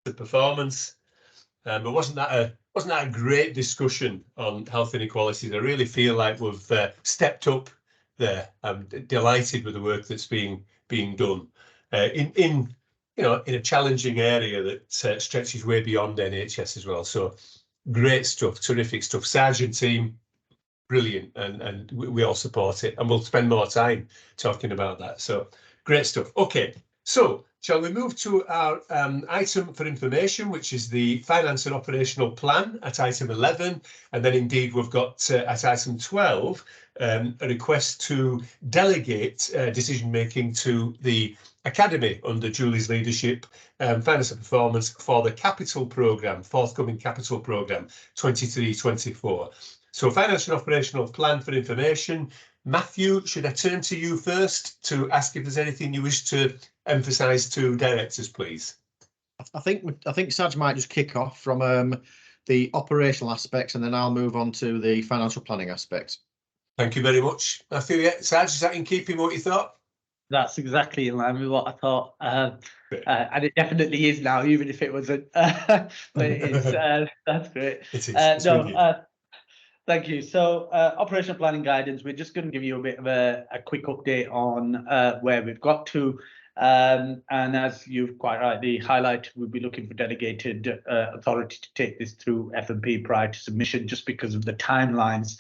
the performance. But wasn't that a great discussion on health inequalities? I really feel like we've stepped up there. I'm delighted with the work that's being done in a challenging area that stretches way beyond NHS as well. So great stuff, terrific stuff. Sargent team, brilliant, and we all support it, and we'll spend more time talking about that. So great stuff. Okay, so shall we move to our item for information, which is the finance and operational plan at item 11, and then indeed we've got at item 12 a request to delegate decision making to the Academy under Julie's leadership, finance and performance for the capital programme, forthcoming capital programme 23-24. So finance and operational plan for information. Matthew, should I turn to you first to ask if there's anything you wish to emphasise to directors, please? I think Saj might just kick off from the operational aspects, and then I'll move on to the financial planning aspects. Thank you very much, Matthew. Yeah, Saj, is that in keeping with what you thought? That's exactly in line with what I thought, and it definitely is now, even if it wasn't. But it's that's great. It is. Thank you. So operational planning guidance, we're just going to give you a bit of a quick update on where we've got to. And as you've quite rightly highlighted, we'll be looking for delegated authority to take this through F&P prior to submission, just because of the timelines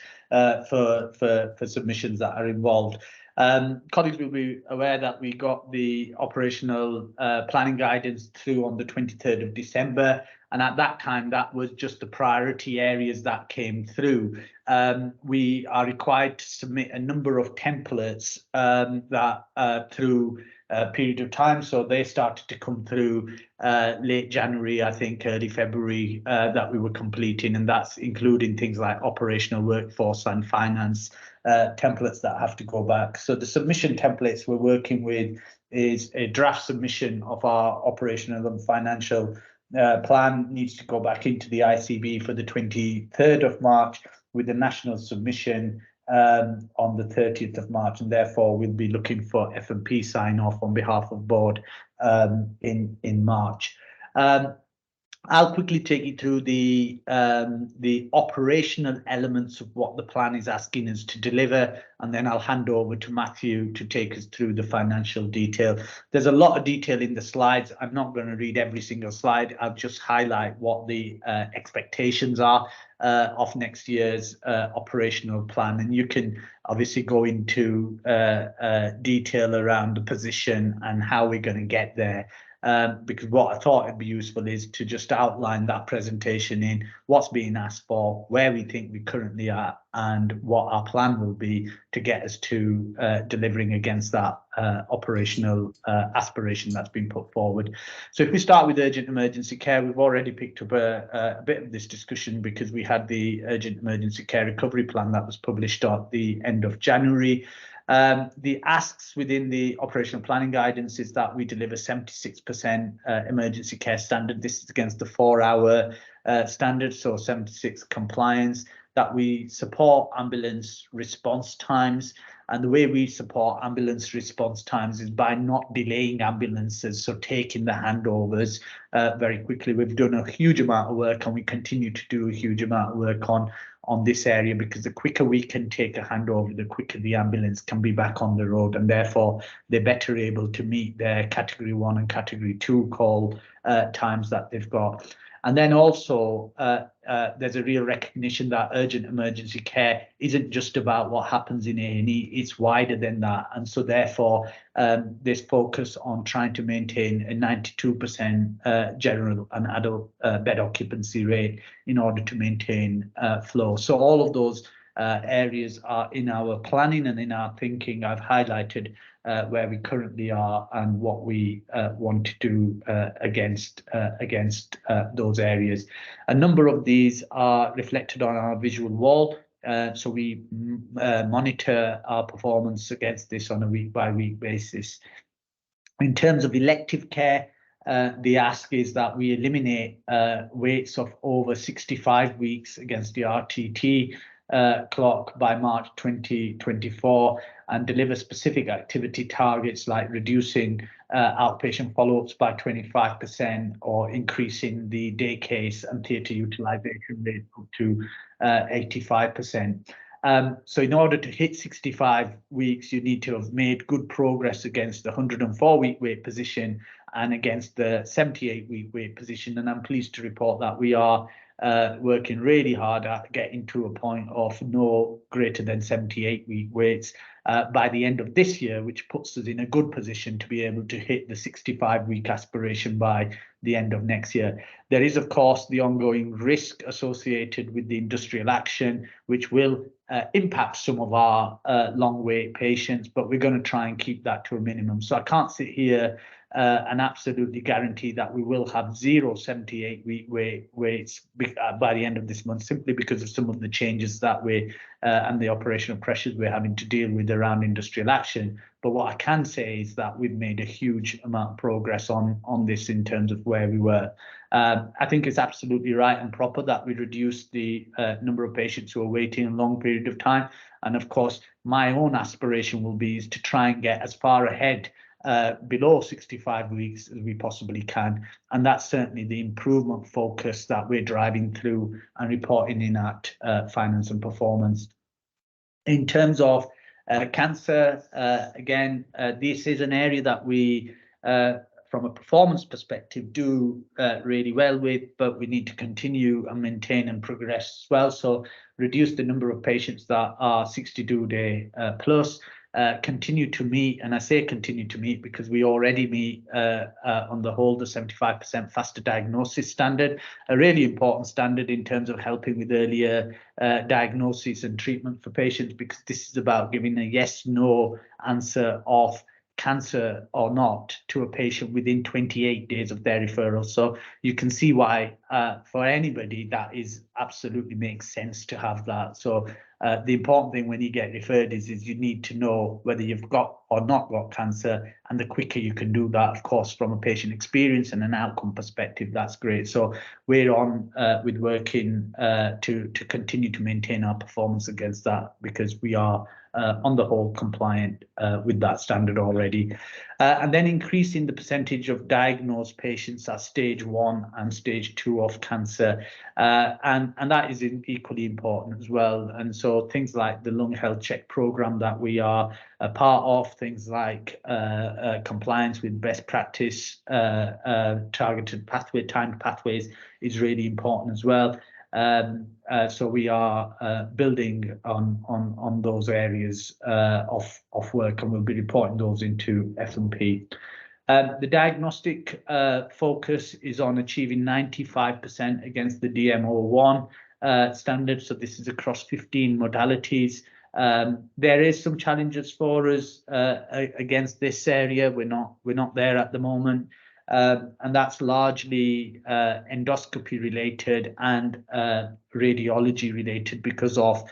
for submissions that are involved. Colleagues will be aware that we got the operational planning guidance through on the 23rd of December. And at that time, that was just the priority areas that came through. We are required to submit a number of templates that through a period of time. So they started to come through late January, I think early February, that we were completing. And that's including things like operational workforce and finance templates that have to go back. So the submission templates we're working with is a draft submission of our operational and financial plan needs to go back into the ICB for the 23rd of March with the national submission on the 30th of March, and therefore we'll be looking for F&P sign off on behalf of board in March. I'll quickly take you through the operational elements of what the plan is asking us to deliver, and then I'll hand over to Matthew to take us through the financial detail. There's a lot of detail in the slides. I'm not going to read every single slide. I'll just highlight what the expectations are of next year's operational plan, and you can obviously go into detail around the position and how we're going to get there. Because what I thought would be useful is to just outline that presentation in what's being asked for, where we think we currently are, and what our plan will be to get us to delivering against that operational aspiration that's been put forward. So if we start with urgent emergency care, we've already picked up a bit of this discussion because we had the urgent emergency care recovery plan that was published at the end of January. The asks within the operational planning guidance is that we deliver 76% emergency care standard. This is against the 4-hour standard, so 76 compliance, that we support ambulance response times. And the way we support ambulance response times is by not delaying ambulances, so taking the handovers very quickly. We've done a huge amount of work, and we continue to do a huge amount of work on this area, because the quicker we can take a handover, the quicker the ambulance can be back on the road, and therefore they're better able to meet their category 1 and category 2 call times that they've got. And then also there's a real recognition that urgent emergency care isn't just about what happens in A&E, it's wider than that. And so therefore there's focus on trying to maintain a 92% general and adult bed occupancy rate in order to maintain flow. So all of those areas are in our planning and in our thinking. I've highlighted where we currently are and what we want to do against those areas. A number of these are reflected on our visual wall. So we monitor our performance against this on a week-by-week basis. In terms of elective care, the ask is that we eliminate waits of over 65 weeks against the RTT clock by March 2024 and deliver specific activity targets like reducing outpatient follow-ups by 25% or increasing the day case and theatre utilisation rate up to 85%. So in order to hit 65 weeks, you need to have made good progress against the 104-week weight position and against the 78-week weight position. And I'm pleased to report that we are working really hard at getting to a point of no greater than 78-week weights by the end of this year, which puts us in a good position to be able to hit the 65-week aspiration by the end of next year. There is, of course, the ongoing risk associated with the industrial action, which will impact some of our long wait patients, but we're going to try and keep that to a minimum. So I can't sit here and absolutely guarantee that we will have 0 78-week weights by the end of this month, simply because of some of the changes that we and the operational pressures we're having to deal with around industrial action. But what I can say is that we've made a huge amount of progress on this in terms of where we were. I think it's absolutely right and proper that we reduce the number of patients who are waiting a long period of time. And of course, my own aspiration will be is to try and get as far ahead below 65 weeks as we possibly can. And that's certainly the improvement focus that we're driving through and reporting in at finance and performance. In terms of cancer, again, this is an area that we, from a performance perspective, do really well with, but we need to continue and maintain and progress as well. So reduce the number of patients that are 62-day plus, continue to meet, and I say continue to meet because we already meet on the whole the 75% faster diagnosis standard, a really important standard in terms of helping with earlier diagnosis and treatment for patients, because this is about giving a yes/no answer of cancer or not to a patient within 28 days of their referral. So you can see why for anybody that is absolutely makes sense to have that. So the important thing when you get referred is you need to know whether you've got or not got cancer, and the quicker you can do that, of course, from a patient experience and an outcome perspective, that's great. So we're on with working to continue to maintain our performance against that, because we are on the whole compliant with that standard already. And then increasing the percentage of diagnosed patients at stage 1 and stage 2 of cancer, and that is equally important as well. And so things like the lung health check program that we are a part of, things like compliance with best practice, targeted pathway, timed pathways is really important as well. So we are building on those areas of work, and we'll be reporting those into F&P. The diagnostic focus is on achieving 95% against the DMO1 standard. So this is across 15 modalities. There is some challenges for us against this area. We're not there at the moment. And that's largely endoscopy related and radiology related because of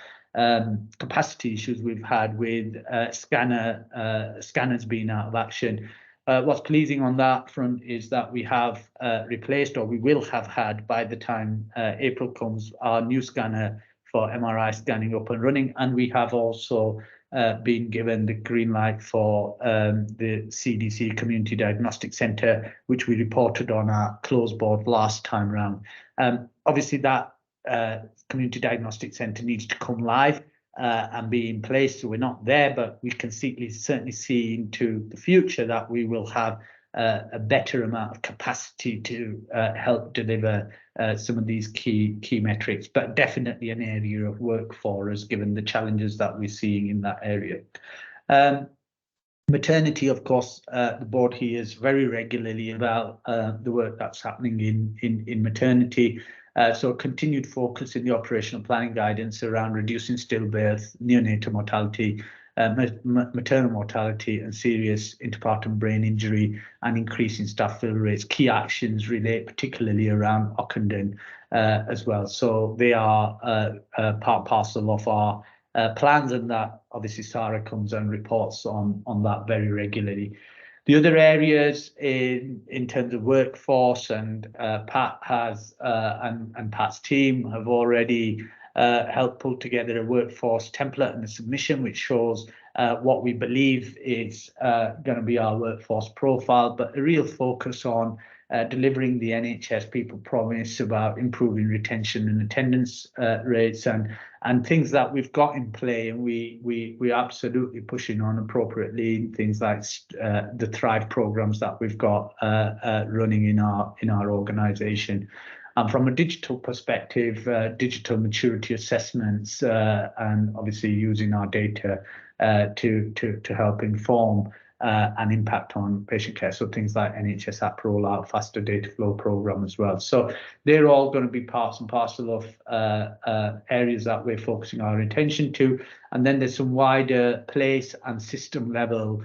capacity issues we've had with scanners being out of action. What's pleasing on that front is that we have replaced, or we will have had by the time April comes, our new scanner for MRI scanning up and running, and we have also been given the green light for the CDC Community Diagnostic Centre, which we reported on our closed board last time round. Obviously, that Community Diagnostic Centre needs to come live and be in place, so we're not there, but we can certainly see into the future that we will have a better amount of capacity to help deliver some of these key metrics, but definitely an area of work for us given the challenges that we're seeing in that area. Maternity, of course, the board hears very regularly about the work that's happening in maternity. So continued focus in the operational planning guidance around reducing stillbirth, neonatal mortality, maternal mortality and serious interpartum brain injury, and increasing staff fill rates. Key actions relate particularly around Ockenden as well. So they are part parcel of our plans, and that obviously Sarah comes and reports on that very regularly. The other areas in terms of workforce, and Pat has and Pat's team have already helped pull together a workforce template and a submission which shows what we believe is going to be our workforce profile, but a real focus on delivering the NHS people promise about improving retention and attendance rates and things that we've got in play, and we're absolutely pushing on appropriately. Things like the Thrive programs that we've got running in our organisation. And from a digital perspective, digital maturity assessments, and obviously using our data to help inform and impact on patient care. So things like NHS app rollout, faster data flow program as well. So they're all going to be parts and parcel of areas that we're focusing our attention to. And then there's some wider place and system level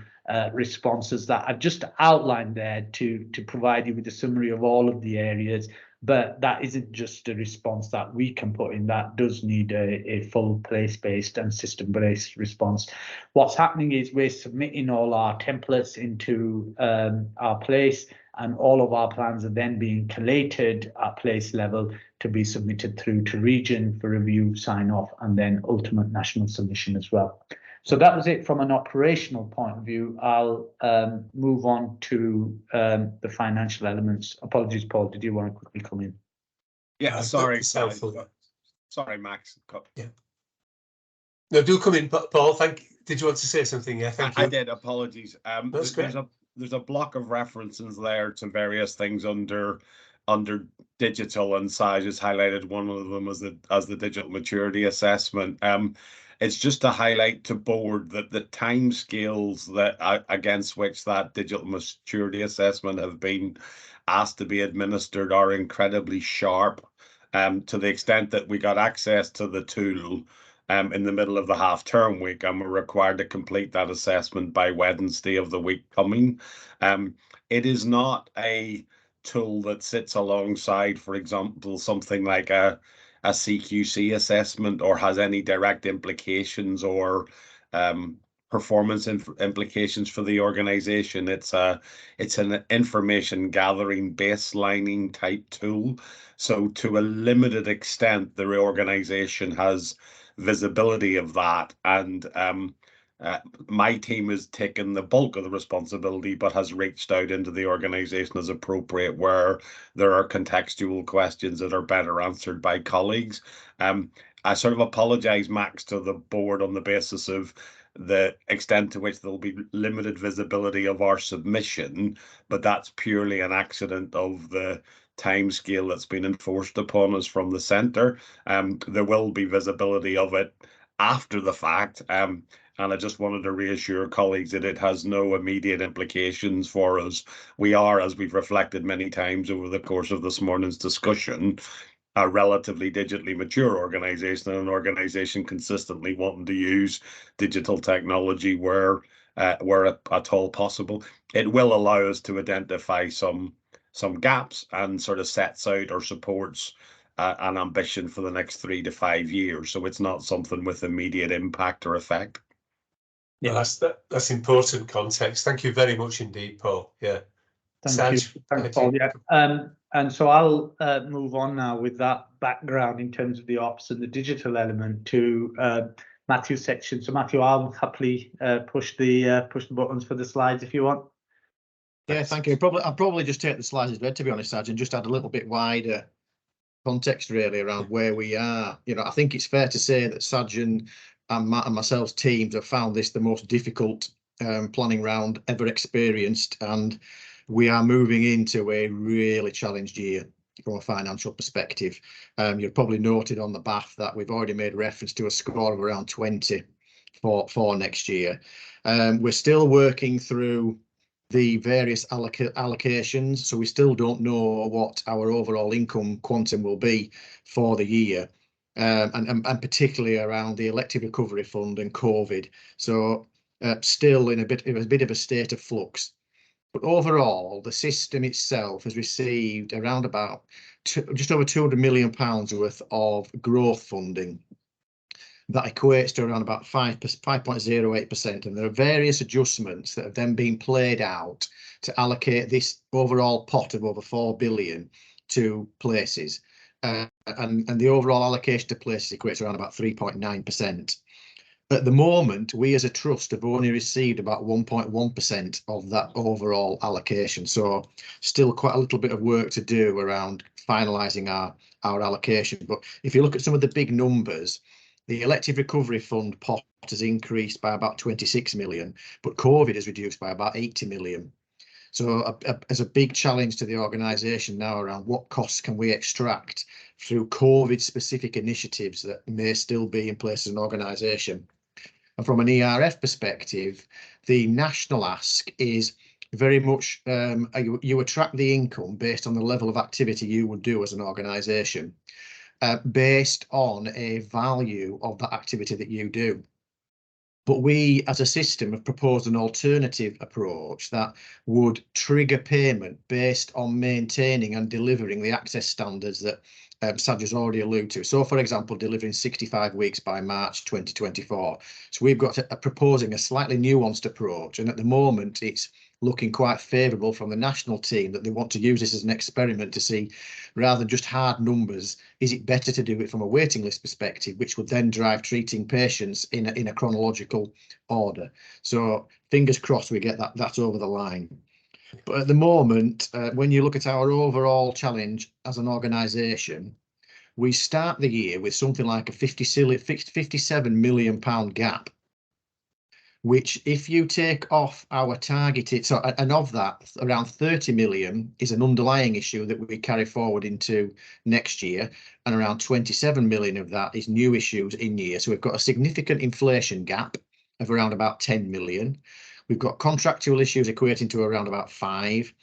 responses that I've just outlined there to provide you with a summary of all of the areas. But that isn't just a response that we can put in. That does need a full place-based and system-based response. What's happening is we're submitting all our templates into our place, and all of our plans are then being collated at place level to be submitted through to region for review, sign-off, and then ultimate national submission as well. So that was it from an operational point of view. I'll move on to the financial elements. Apologies, Paul, did you want to quickly come in? Yeah, sorry, Max. Yeah. No, do come in, Paul. Did you want to say something? Yeah, thank you. I did. Apologies. That's great. There's a block of references there to various things under digital, and Saj has highlighted one of them as the digital maturity assessment. It's just to highlight to board that the timescales that against which that digital maturity assessment have been asked to be administered are incredibly sharp, to the extent that we got access to the tool in the middle of the half-term week, and we're required to complete that assessment by Wednesday of the week coming. It is not a tool that sits alongside, for example, something like a CQC assessment, or has any direct implications or performance implications for the organization. It's an information gathering, baselining type tool. So to a limited extent, the organization has visibility of that, and my team has taken the bulk of the responsibility, but has reached out into the organization as appropriate where there are contextual questions that are better answered by colleagues. I sort of apologize, Max, to the board on the basis of the extent to which there'll be limited visibility of our submission, but that's purely an accident of the timescale that's been enforced upon us from the centre. There will be visibility of it after the fact, and I just wanted to reassure colleagues that it has no immediate implications for us. We are, as we've reflected many times over the course of this morning's discussion, a relatively digitally mature organisation, and an organisation consistently wanting to use digital technology where at all possible. It will allow us to identify some gaps, and sort of sets out or supports an ambition for the next 3 to 5 years. So it's not something with immediate impact or effect. Yeah, that's important context. Thank you very much indeed, Paul. Yeah. Thank you. Thanks, Paul. Yeah. And so I'll move on now with that background in terms of the ops and the digital element to Matthew's section. So Matthew, I'll happily push the buttons for the slides if you want. Yeah, thank you. I'll probably just take the slides as read, to be honest, Saj, and just add a little bit wider context really around where we are. You know, I think it's fair to say that Saj and Matt and myself's teams have found this the most difficult planning round ever experienced, and we are moving into a really challenged year from a financial perspective. You've probably noted on the BAF that we've already made reference to a score of around 20 for next year. We're still working through the various allocations, so we still don't know what our overall income quantum will be for the year, and particularly around the elective recovery fund and COVID. So still in a bit of a state of flux. But overall, the system itself has received around about just over £200 million worth of growth funding. That equates to around about 5.08%, and there are various adjustments that have then been played out to allocate this overall pot of over 4 billion to places. and the overall allocation to places equates around about 3.9%. At the moment, we as a trust have only received about 1.1% of that overall allocation. So still quite a little bit of work to do around finalising our allocation. But if you look at some of the big numbers, the Elective Recovery Fund pot has increased by about 26 million, but COVID has reduced by about 80 million. So as a big challenge to the organisation now around what costs can we extract through COVID specific initiatives that may still be in place as an organisation. And from an ERF perspective, the national ask is very much you attract the income based on the level of activity you would do as an organisation, based on a value of that activity that you do. But we as a system have proposed an alternative approach that would trigger payment based on maintaining and delivering the access standards that Saj has already alluded to. So, for example, delivering 65 weeks by March 2024. So we've got proposing a slightly nuanced approach. And at the moment, it's looking quite favourable from the national team that they want to use this as an experiment to see, rather than just hard numbers, is it better to do it from a waiting list perspective, which would then drive treating patients in a chronological order. So fingers crossed we get that over the line. But at the moment, when you look at our overall challenge as an organisation, we start the year with something like a £57 million gap, which if you take off our targeted, so and of that, around 30 million is an underlying issue that we carry forward into next year, and around 27 million of that is new issues in year. So we've got a significant inflation gap of around about 10 million. We've got contractual issues equating to around about 5.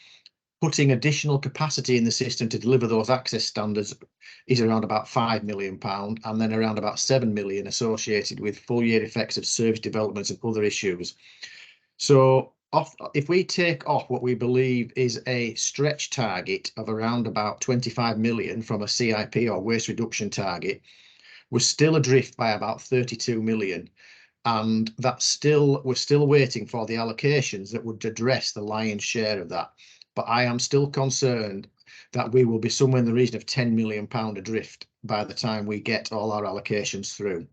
Putting additional capacity in the system to deliver those access standards is around about £5 million, and then around about 7 million associated with full year effects of service developments and other issues. So if we take off what we believe is a stretch target of around about 25 million from a CIP or waste reduction target, we're still adrift by about 32 million. And we're still waiting for the allocations that would address the lion's share of that. But I am still concerned that we will be somewhere in the region of £10 million adrift by the time we get all our allocations through.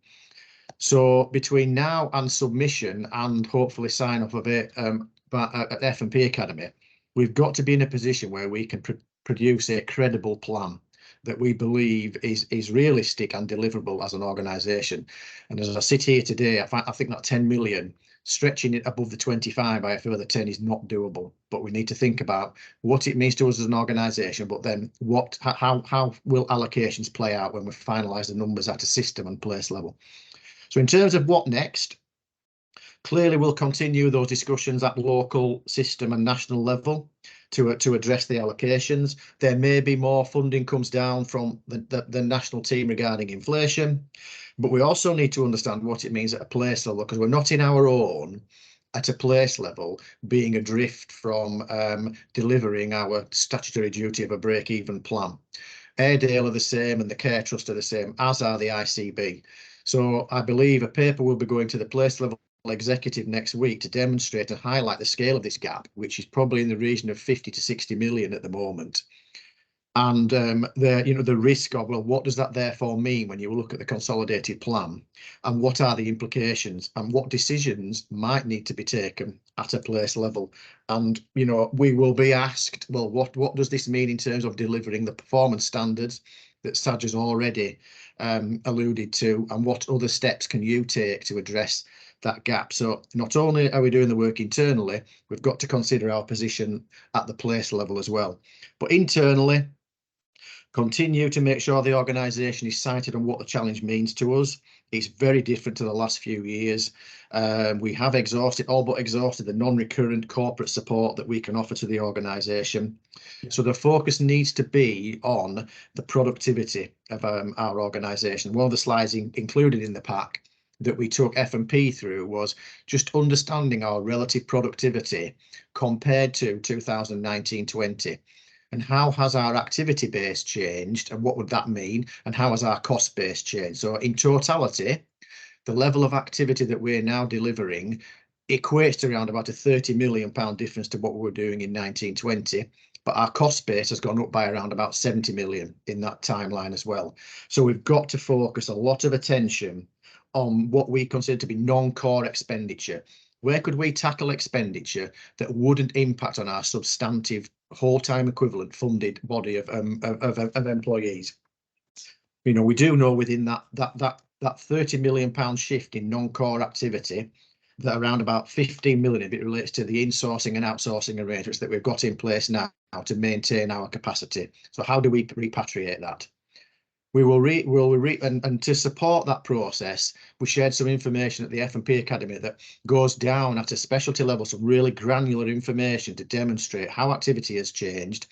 So between now and submission and hopefully sign off of it at F&P Academy, we've got to be in a position where we can produce a credible plan that we believe is realistic and deliverable as an organisation. And as I sit here today, I think that 10 million, stretching it above the 25 by a further 10 is not doable. But we need to think about what it means to us as an organisation, but then how will allocations play out when we finalise the numbers at a system and place level. So in terms of what next, clearly we'll continue those discussions at local, system and national level to address the allocations. There may be more funding comes down from the national team regarding inflation, but we also need to understand what it means at a place level, because we're not in our own at a place level being adrift from delivering our statutory duty of a break-even plan. Airedale are the same and the Care Trust are the same, as are the ICB. So I believe a paper will be going to the place level executive next week to demonstrate and highlight the scale of this gap, which is probably in the region of 50 to 60 million at the moment. And the risk of, well, what does that therefore mean when you look at the consolidated plan, and what are the implications, and what decisions might need to be taken at a place level? And we will be asked, well, what does this mean in terms of delivering the performance standards that Saj has already alluded to, and what other steps can you take to address that gap? So not only are we doing the work internally, we've got to consider our position at the place level as well. But internally, continue to make sure the organisation is sighted on what the challenge means to us. It's very different to the last few years. We have all but exhausted the non-recurrent corporate support that we can offer to the organisation. So the focus needs to be on the productivity of our organisation. One of the slides included in the pack that we took F&P through was just understanding our relative productivity compared to 2019-20. And how has our activity base changed, and what would that mean, and how has our cost base changed? So in totality, the level of activity that we're now delivering equates to around about a £30 million difference to what we were doing in 19-20. but our cost base has gone up by around about 70 million in that timeline as well. So we've got to focus a lot of attention on what we consider to be non-core expenditure. Where could we tackle expenditure that wouldn't impact on our substantive whole-time equivalent funded body of employees? You know, we do know within that 30 million pound shift in non-core activity, that around about 15 million of it relates to the insourcing and outsourcing arrangements that we've got in place now to maintain our capacity. So how do we repatriate that? And to support that process, we shared some information at the F&P Academy that goes down at a specialty level, some really granular information to demonstrate how activity has changed,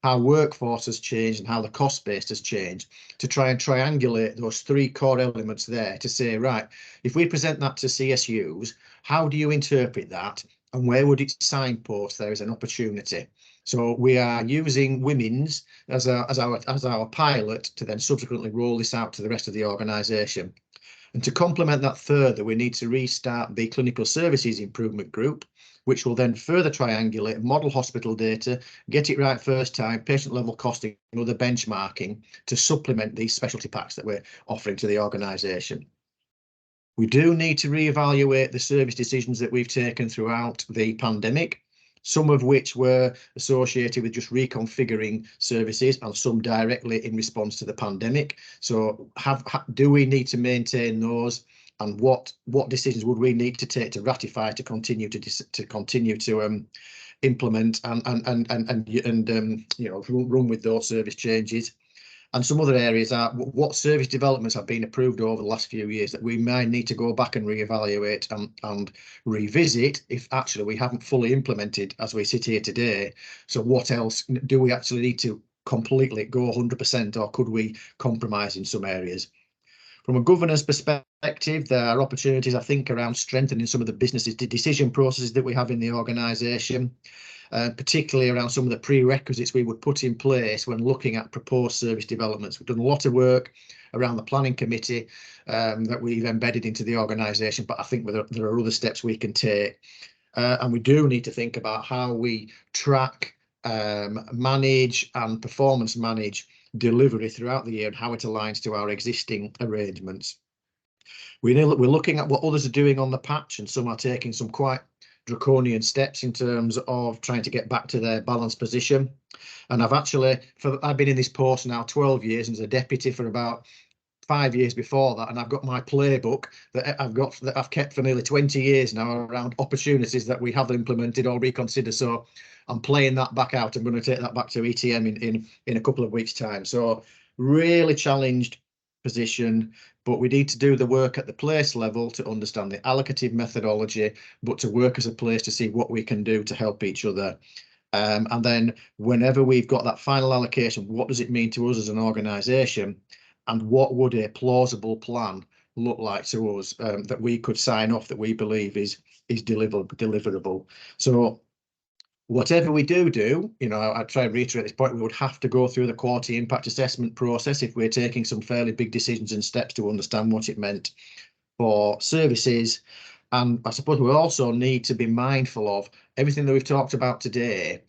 how workforce has changed, and how the cost base has changed, to try and triangulate those three core elements there to say, right, if we present that to CSUs, how do you interpret that, and where would it signpost there is an opportunity? So we are using Women's as our pilot to then subsequently roll this out to the rest of the organisation. And to complement that further, we need to restart the Clinical Services Improvement Group, which will then further triangulate model hospital data, get it right first time, patient level costing, and other benchmarking to supplement these specialty packs that we're offering to the organisation. We do need to reevaluate the service decisions that we've taken throughout the pandemic, some of which were associated with just reconfiguring services and some directly in response to the pandemic. So do we need to maintain those, and what decisions would we need to take to ratify to continue to implement and you know, run with those service changes? And some other areas are what service developments have been approved over the last few years that we might need to go back and reevaluate and revisit if actually we haven't fully implemented as we sit here today. So what else do we actually need to completely go 100%, or could we compromise in some areas? From a governance perspective, there are opportunities, I think, around strengthening some of the business's decision processes that we have in the organisation. Particularly around some of the prerequisites we would put in place when looking at proposed service developments. We've done a lot of work around the planning committee that we've embedded into the organisation, but I think there are other steps we can take. And we do need to think about how we track, manage and performance manage delivery throughout the year and how it aligns to our existing arrangements. We're looking at what others are doing on the patch, and some are taking some quite draconian steps in terms of trying to get back to their balanced position. And I've been in this post now 12 years and as a deputy for about 5 years before that, and I've got my playbook that I've kept for nearly 20 years now around opportunities that we have implemented or reconsidered. So I'm playing that back out. I'm going to take that back to ETM in a couple of weeks' time. So really challenged position, but we need to do the work at the place level to understand the allocative methodology, but to work as a place to see what we can do to help each other. And then whenever we've got that final allocation, what does it mean to us as an organisation, and what would a plausible plan look like to us that we could sign off that we believe is deliverable. So whatever we do, you know, I try and reiterate this point, we would have to go through the quality impact assessment process if we're taking some fairly big decisions and steps to understand what it meant for services. And I suppose we also need to be mindful of everything that we've talked about today,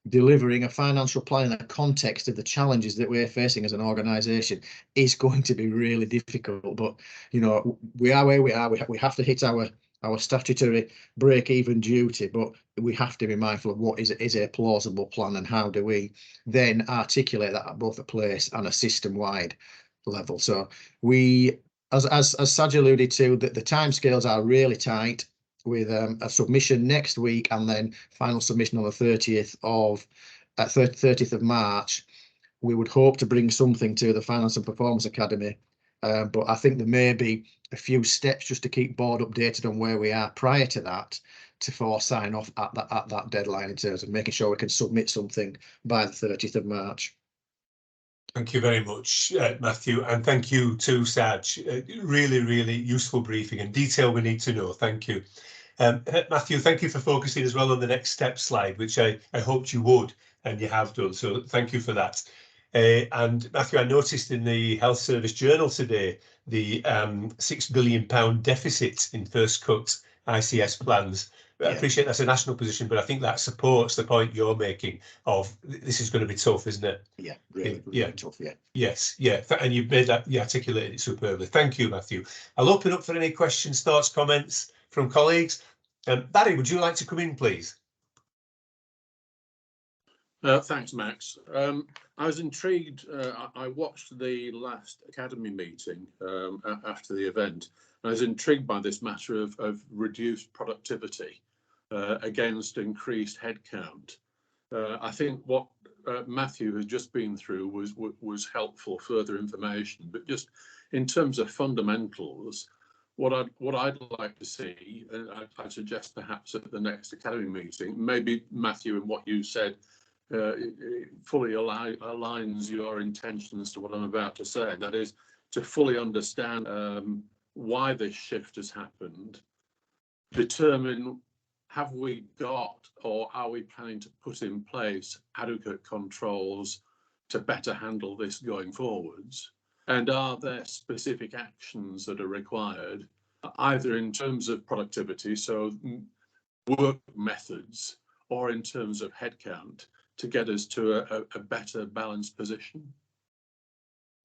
delivering a financial plan in the context of the challenges that we're facing as an organisation is going to be really difficult. But, you know, we are where we are. We have to hit our statutory break-even duty, but we have to be mindful of what is a plausible plan, and how do we then articulate that at both a place and a system-wide level. So we, as Saj alluded to, that the timescales are really tight, with a submission next week and then final submission on the 30th of March. We would hope to bring something to the Finance and Performance Academy. But I think there may be a few steps just to keep board updated on where we are prior to that, to force sign off at that deadline in terms of making sure we can submit something by the 30th of March. Thank you very much, Matthew, and thank you to Saj. Really, really useful briefing and detail we need to know. Thank you. Matthew, thank you for focusing as well on the next step slide, which I hoped you would, and you have done. So thank you for that. And Matthew, I noticed in the Health Service Journal today, the £6 billion deficit in first cut ICS plans I appreciate that's a national position, but I think that supports the point you're making of this is going to be tough, isn't it? Yeah, really, Yeah. tough. Yeah. Yes, yeah, and you've made that, you articulated it superbly. Thank you, Matthew. I'll open up for any questions, thoughts, comments from colleagues. Barry, would you like to come in, please? Thanks, Max. I was intrigued. I watched the last Academy meeting after the event. I was intrigued by this matter of reduced productivity against increased headcount. I think what Matthew has just been through was helpful further information, but just in terms of fundamentals, what I'd like to see, and I'd suggest perhaps at the next Academy meeting, maybe Matthew and what you said fully aligns your intentions to what I'm about to say. That is to fully understand why this shift has happened, determine have we got or are we planning to put in place adequate controls to better handle this going forwards, and are there specific actions that are required either in terms of productivity, so work methods, or in terms of headcount to get us to a better balanced position.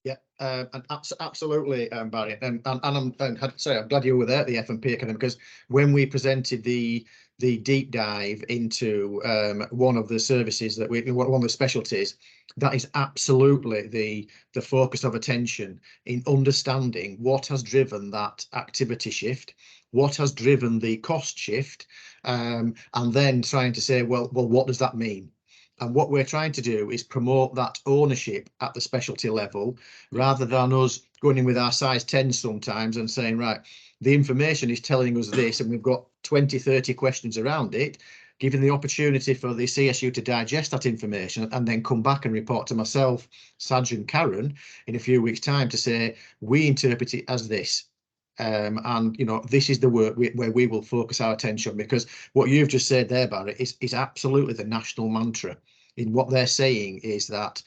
Yeah, and absolutely, Barry, and I'm glad you were there at the F&P Academy, because when we presented the deep dive into one of the services that one of the specialties, that is absolutely the focus of attention in understanding what has driven that activity shift, what has driven the cost shift, and then trying to say, well, what does that mean? And what we're trying to do is promote that ownership at the specialty level, rather than us going in with our size 10 sometimes and saying, right, the information is telling us this, and we've got 20, 30 questions around it, giving the opportunity for the CSU to digest that information and then come back and report to myself, Saj and Karen in a few weeks' time to say, we interpret it as this. And you know, this is the work where we will focus our attention, because what you've just said there, Barry, is absolutely the national mantra. In what they're saying is that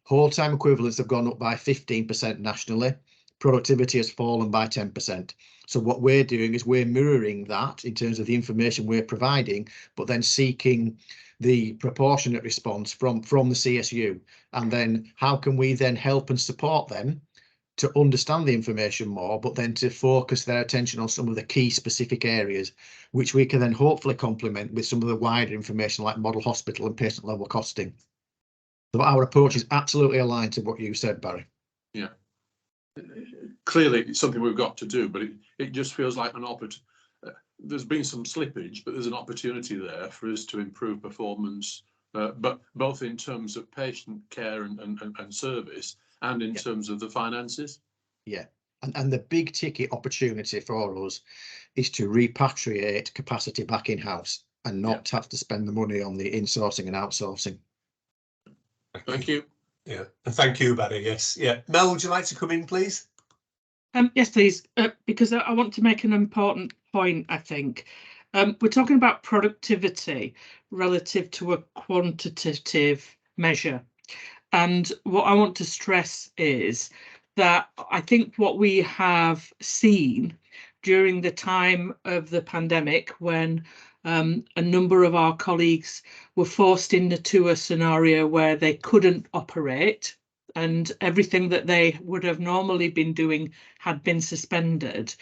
whole time equivalents have gone up by 15% nationally, productivity has fallen by 10%. So what we're doing is we're mirroring that in terms of the information we're providing, but then seeking the proportionate response from the CSU, and then how can we then help and support them to understand the information more, but then to focus their attention on some of the key specific areas, which we can then hopefully complement with some of the wider information like model hospital and patient level costing. So our approach is absolutely aligned to what you said, Barry. Yeah, clearly it's something we've got to do, but it just feels like an opportunity. There's been some slippage, but there's an opportunity there for us to improve performance, but both in terms of patient care and service, and in terms of the finances. Yeah, and the big ticket opportunity for us is to repatriate capacity back in-house and not have to spend the money on the insourcing and outsourcing. Thank you. Yeah, and thank you, Barry. Yes, yeah. Mel, would you like to come in, please? Yes, please, because I want to make an important point, I think. We're talking about productivity relative to a quantitative measure. And what I want to stress is that I think what we have seen during the time of the pandemic, when a number of our colleagues were forced into a scenario where they couldn't operate and everything that they would have normally been doing had been suspended,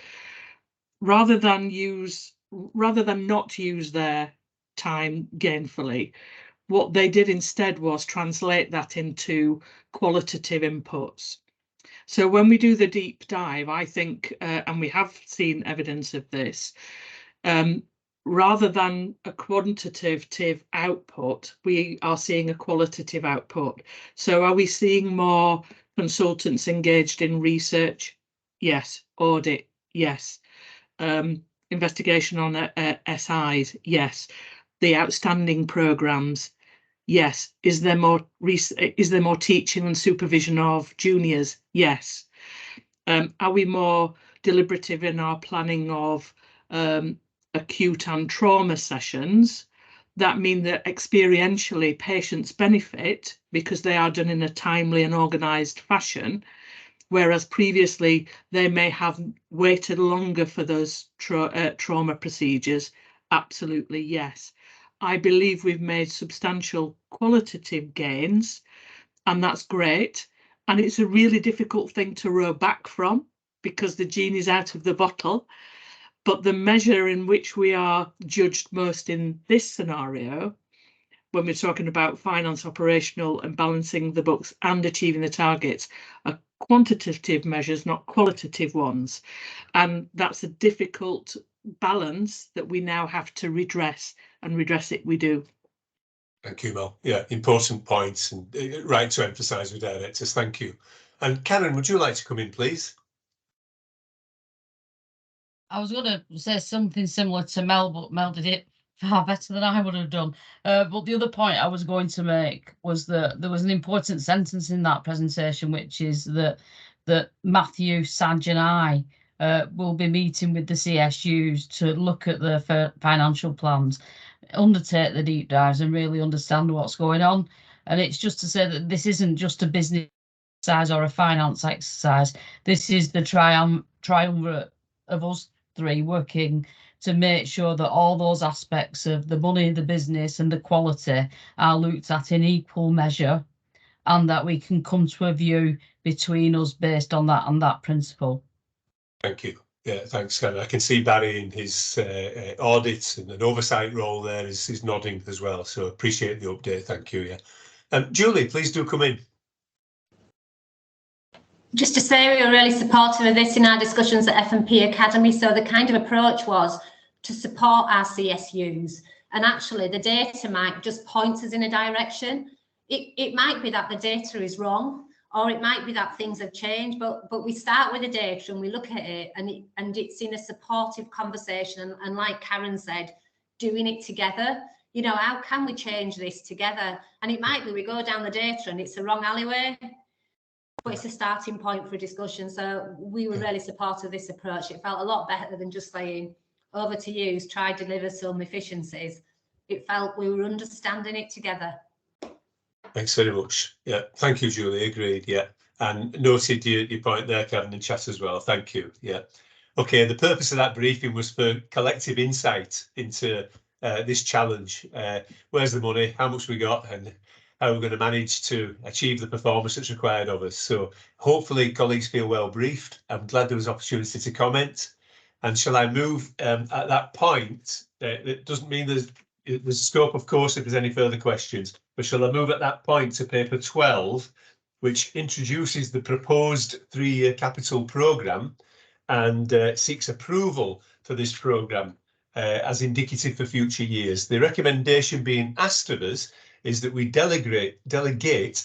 rather than not use their time gainfully, what they did instead was translate that into qualitative inputs. So when we do the deep dive, I think, and we have seen evidence of this, rather than a quantitative output, we are seeing a qualitative output. So are we seeing more consultants engaged in research? Yes. Audit? Yes. Investigation on SIs? Yes. The outstanding programs? Yes. Is there more teaching and supervision of juniors? Yes. Are we more deliberative in our planning of acute and trauma sessions? That mean that experientially patients benefit because they are done in a timely and organised fashion, whereas previously they may have waited longer for those trauma procedures Absolutely, yes. I believe we've made substantial qualitative gains, and that's great. And it's a really difficult thing to row back from because the genie's out of the bottle. But the measure in which we are judged most in this scenario, when we're talking about finance, operational and balancing the books and achieving the targets, are quantitative measures, not qualitative ones. And that's a difficult balance that we now have to redress, and redress it we do. Thank you, Mel. Yeah, important points, and right to emphasise with directors. Thank you. And Karen, would you like to come in, please? I was going to say something similar to Mel, but Mel did it far better than I would have done. But the other point I was going to make was that there was an important sentence in that presentation, which is that Matthew, Saj and I will be meeting with the CSUs to look at the financial plans, undertake the deep dives and really understand what's going on. And it's just to say that this isn't just a business exercise or a finance exercise. This is the triumvirate of us three working to make sure that all those aspects of the money, the business and the quality are looked at in equal measure, and that we can come to a view between us based on that and that principle. Thank you. Yeah, thanks, Karen. I can see Barry in his audit and an oversight role there is nodding as well. So appreciate the update. Thank you. Yeah. Julie, please do come in. Just to say, we were really supportive of this in our discussions at F&P Academy. So the kind of approach was to support our CSUs, and actually the data might just point us in a direction. It might be that the data is wrong, or it might be that things have changed, but we start with the data and we look at it, and it's in a supportive conversation, and like Karen said, doing it together. You know, how can we change this together? And it might be we go down the data and it's the wrong alleyway, but it's a starting point for discussion. So we were really supportive of this approach. It felt a lot better than just saying, over to you, try to deliver some efficiencies. It felt we were understanding it together. Thanks very much. Yeah, thank you, Julie. Agreed. Yeah, and noted your point there, Karen, in chat as well. Thank you. Yeah. Okay, the purpose of that briefing was for collective insight into this challenge. Where's the money? How much we got? And how we're going to manage to achieve the performance that's required of us. So hopefully colleagues feel well briefed. I'm glad there was opportunity to comment. And shall I move at that point? It doesn't mean there's scope, of course, if there's any further questions, but shall I move at that point to paper 12, which introduces the proposed 3-year capital programme and seeks approval for this programme as indicative for future years. The recommendation being asked of us is that we delegate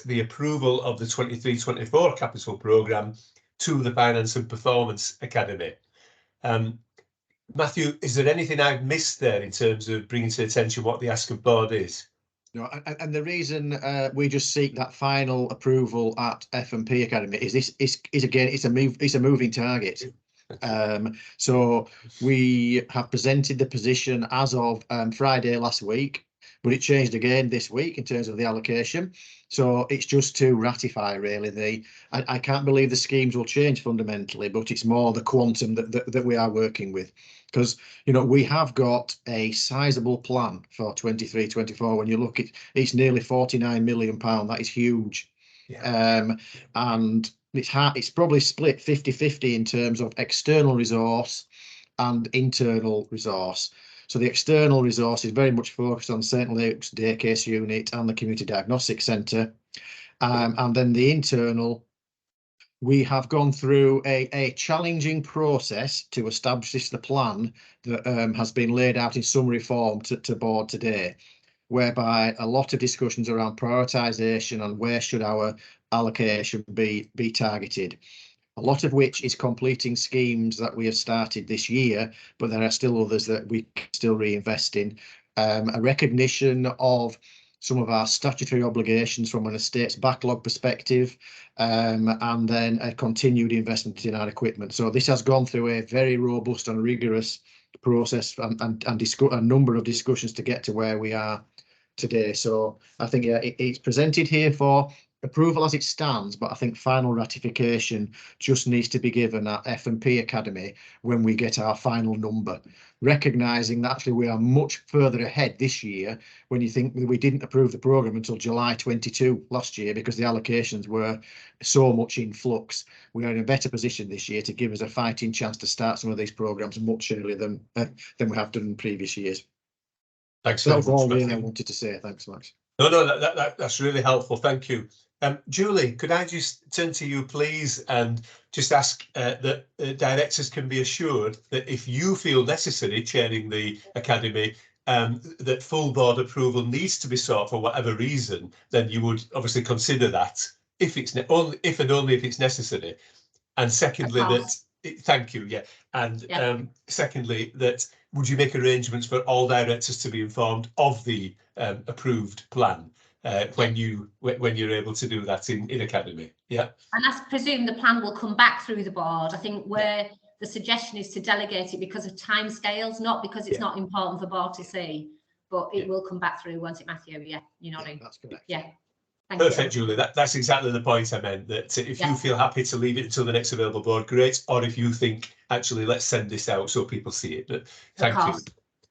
the approval of the 23-24 capital programme to the Finance and Performance Academy. Matthew, is there anything I've missed there in terms of bringing to attention what the ask of board is? No, and the reason we just seek that final approval at F&P Academy is again it's a moving target. So we have presented the position as of Friday last week, but it changed again this week in terms of the allocation. So it's just to ratify really I can't believe the schemes will change fundamentally, but it's more the quantum that we are working with. Because, you know, we have got a sizable plan for 23-24. When you look at it's nearly £49 million. That is huge. Yeah. And it's probably split 50-50 in terms of external resource and internal resource. So the external resource is very much focused on St Luke's Day Case Unit and the Community Diagnostic Centre. And then the internal, we have gone through a challenging process to establish the plan that has been laid out in summary form to board today, whereby a lot of discussions around prioritisation and where should our allocation be targeted. A lot of which is completing schemes that we have started this year, but there are still others that we can still reinvest in. A recognition of some of our statutory obligations from an estates backlog perspective, and then a continued investment in our equipment. So this has gone through a very robust and rigorous process and a number of discussions to get to where we are today. So I think it's presented here for approval as it stands, but I think final ratification just needs to be given at F&P Academy when we get our final number, recognising that actually we are much further ahead this year when you think we didn't approve the programme until July 22 last year because the allocations were so much in flux. We are in a better position this year to give us a fighting chance to start some of these programmes much earlier than we have done in previous years. Thanks So that very was much, all really I Matthew. wanted to say. Thanks, Max. No, that's really helpful. Thank you. Julie, could I just turn to you, please, and just ask that directors can be assured that if you feel necessary chairing the Academy, that full board approval needs to be sought for whatever reason, then you would obviously consider that if it's only if it's necessary. And secondly, thank you, yeah. And secondly, that would you make arrangements for all directors to be informed of the approved plan when you're able to do that in Academy? Yeah. And I presume the plan will come back through the board. I think where the suggestion is to delegate it because of timescales, not because it's not important for board to see, but it will come back through, won't it, Matthew? Yeah, you're nodding. That's correct. Yeah. Perfect, Julie. That's exactly the point I meant, that if you feel happy to leave it until the next available board, great. Or if you think, actually, let's send this out so people see it. But thank you.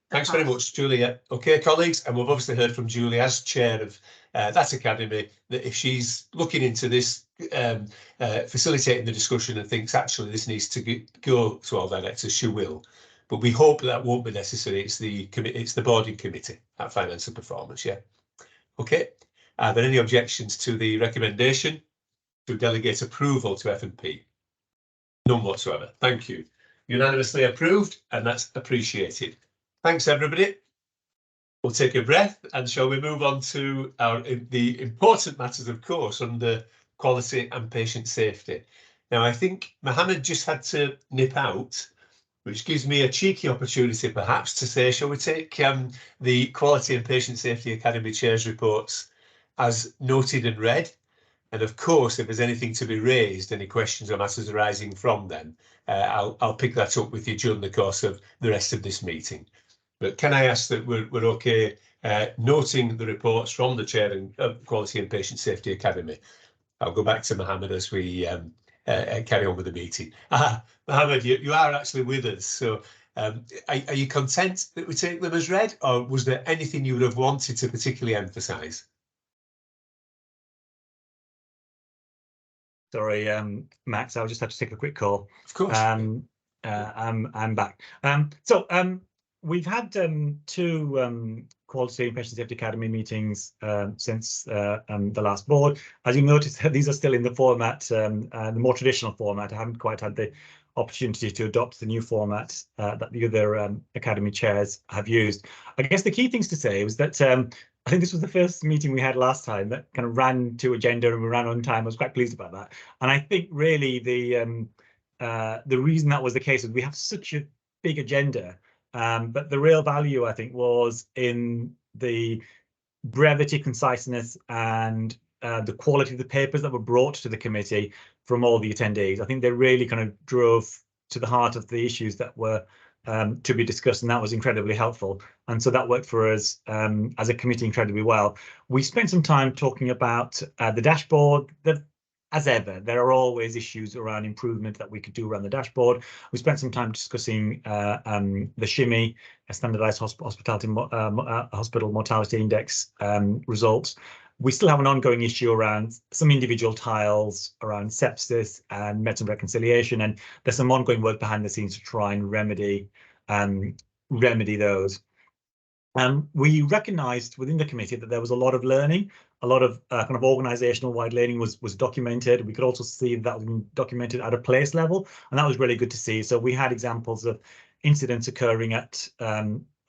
Thanks very much, Julia. Okay, colleagues, and we've obviously heard from Julie as chair of that Academy, that if she's looking into this, facilitating the discussion and thinks, actually, this needs to go to all directors, she will. But we hope that won't be necessary. It's the boarding committee at Finance and Performance, yeah. Okay. Are there any objections to the recommendation to delegate approval to F&P? None whatsoever. Thank you. Unanimously approved, and that's appreciated. Thanks, everybody. We'll take a breath, and shall we move on to the important matters, of course, under quality and patient safety. Now, I think Mohammed just had to nip out, which gives me a cheeky opportunity, perhaps, to say, shall we take the Quality and Patient Safety Academy Chairs reports as noted and read, and of course, if there's anything to be raised, any questions or matters arising from them, I'll pick that up with you during the course of the rest of this meeting. But can I ask that we're okay noting the reports from the chair of Quality and Patient Safety Academy? I'll go back to Mohammed as we carry on with the meeting. Mohammed, you are actually with us, so are you content that we take them as read, or was there anything you would have wanted to particularly emphasise? Sorry, Max, I'll just have to take a quick call. Of course. I'm back. We've had two Quality and Patient Safety Academy meetings since the last board. As you notice, these are still in the format, the more traditional format. I haven't quite had the opportunity to adopt the new format that the other Academy chairs have used. I guess the key things to say was that I think this was the first meeting we had last time that kind of ran to agenda and we ran on time. I was quite pleased about that. And I think really the reason that was the case is we have such a big agenda, but the real value, I think, was in the brevity, conciseness, and the quality of the papers that were brought to the committee from all the attendees. I think they really kind of drove to the heart of the issues that were to be discussed, and that was incredibly helpful. And so that worked for us as a committee incredibly well. We spent some time talking about the dashboard. As ever, there are always issues around improvement that we could do around the dashboard. We spent some time discussing the SHMI, a standardized hospital mortality index results. We still have an ongoing issue around some individual tiles around sepsis and medicine reconciliation, and there's some ongoing work behind the scenes to try and remedy those. We recognised within the committee that there was a lot of learning, a lot of kind of organisational wide learning was documented. We could also see that was documented at a place level, and that was really good to see. So we had examples of incidents occurring at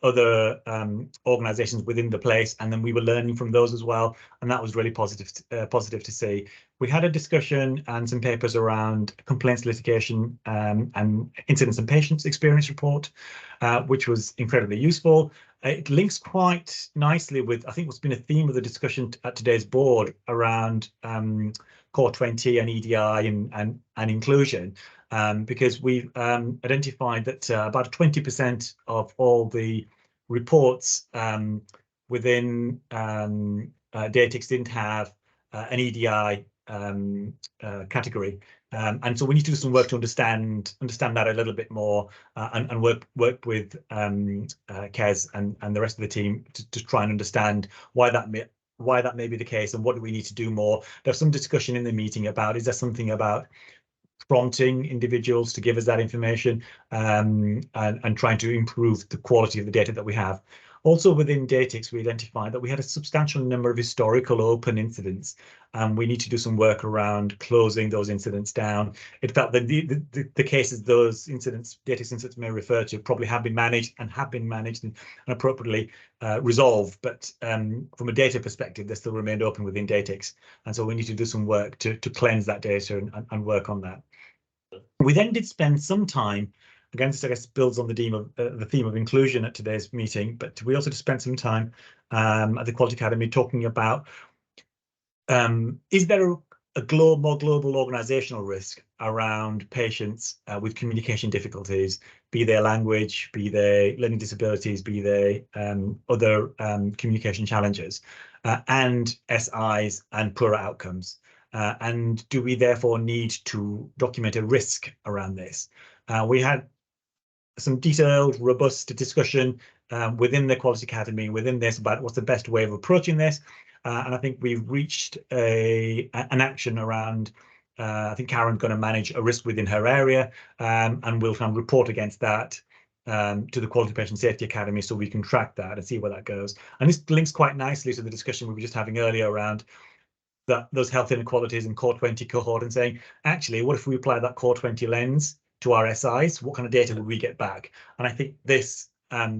other organisations within the place, and then we were learning from those as well, and that was really positive to see. We had a discussion and some papers around complaints litigation and incidents and patients experience report, which was incredibly useful. It links quite nicely with, I think, what's been a theme of the discussion at today's board around Core 20 and EDI and inclusion, because we've identified that about 20% of all the reports within Datix didn't have an EDI category. And so we need to do some work to understand that a little bit more, and work with Kez and the rest of the team to try and understand why that may be the case, and what do we need to do more. There's some discussion in the meeting about, is there something about prompting individuals to give us that information, and trying to improve the quality of the data that we have. Also within Datix, we identified that we had a substantial number of historical open incidents, and we need to do some work around closing those incidents down. It felt that the cases those incidents, Datix incidents may refer to, probably have been managed and appropriately resolved, but from a data perspective, they still remained open within Datix, and so we need to do some work to cleanse that data and work on that. We then did spend some time, again, this I guess builds on the theme of inclusion at today's meeting, but we also spent some time at the Quality Academy talking about, is there a more global organisational risk around patients with communication difficulties, be they language, be they learning disabilities, be they other communication challenges, and SIs and poorer outcomes? And do we therefore need to document a risk around this? We had some detailed, robust discussion within the Quality Academy, within this, about what's the best way of approaching this. And I think we've reached an action around, I think Karen's going to manage a risk within her area, and we'll try and report against that to the Quality Patient Safety Academy, so we can track that and see where that goes. And this links quite nicely to the discussion we were just having earlier around those health inequalities in Core 20 cohort, and saying, actually, what if we apply that Core 20 lens to our SIs? What kind of data will we get back? And I think this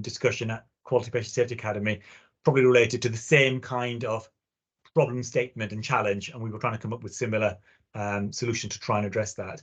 discussion at Quality Patient Safety Academy probably related to the same kind of problem statement and challenge, and we were trying to come up with similar solution to try and address that.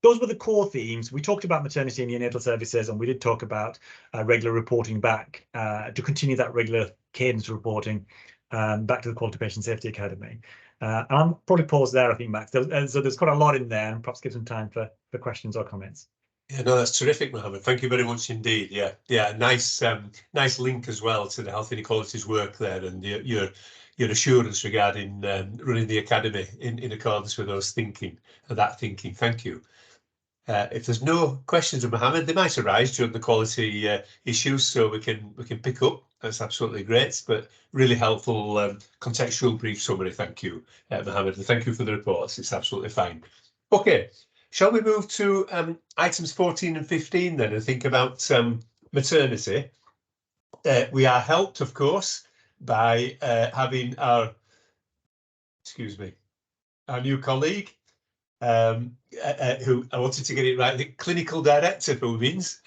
Those were the core themes. We talked about maternity and neonatal services, and we did talk about regular reporting back, to continue that regular cadence reporting back to the Quality Patient Safety Academy. And I'll probably pause there, I think, Max. So there's quite a lot in there, and perhaps give some time for questions or comments. Yeah, no, that's terrific, Mohammed. Thank you very much indeed. Yeah, nice link as well to the health inequalities work there, and your assurance regarding running the academy in accordance with those thinking. Thank you. If there's no questions of Mohammed, they might arise during the quality issues, so we can pick up. That's absolutely great, but really helpful contextual brief summary. Thank you, Mohammed, and thank you for the reports. It's absolutely fine. Okay, shall we move to items 14 and 15 then, and think about maternity? We are helped, of course, by having our new colleague, who I wanted to get it right, the clinical director for women's,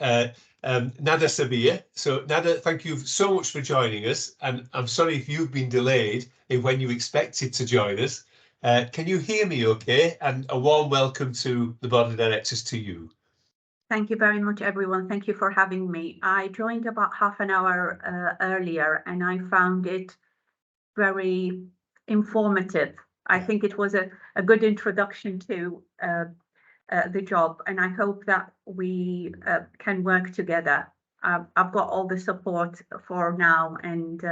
Nada Sabir. So Nada, thank you so much for joining us, and I'm sorry if you've been delayed in when you expected to join us. Can you hear me okay? And a warm welcome to the board of directors to you. Thank you very much, everyone. Thank you for having me. I joined about half an hour earlier, and I found it very informative. I think it was a good introduction to the job, and I hope that we can work together. I've got all the support for now, and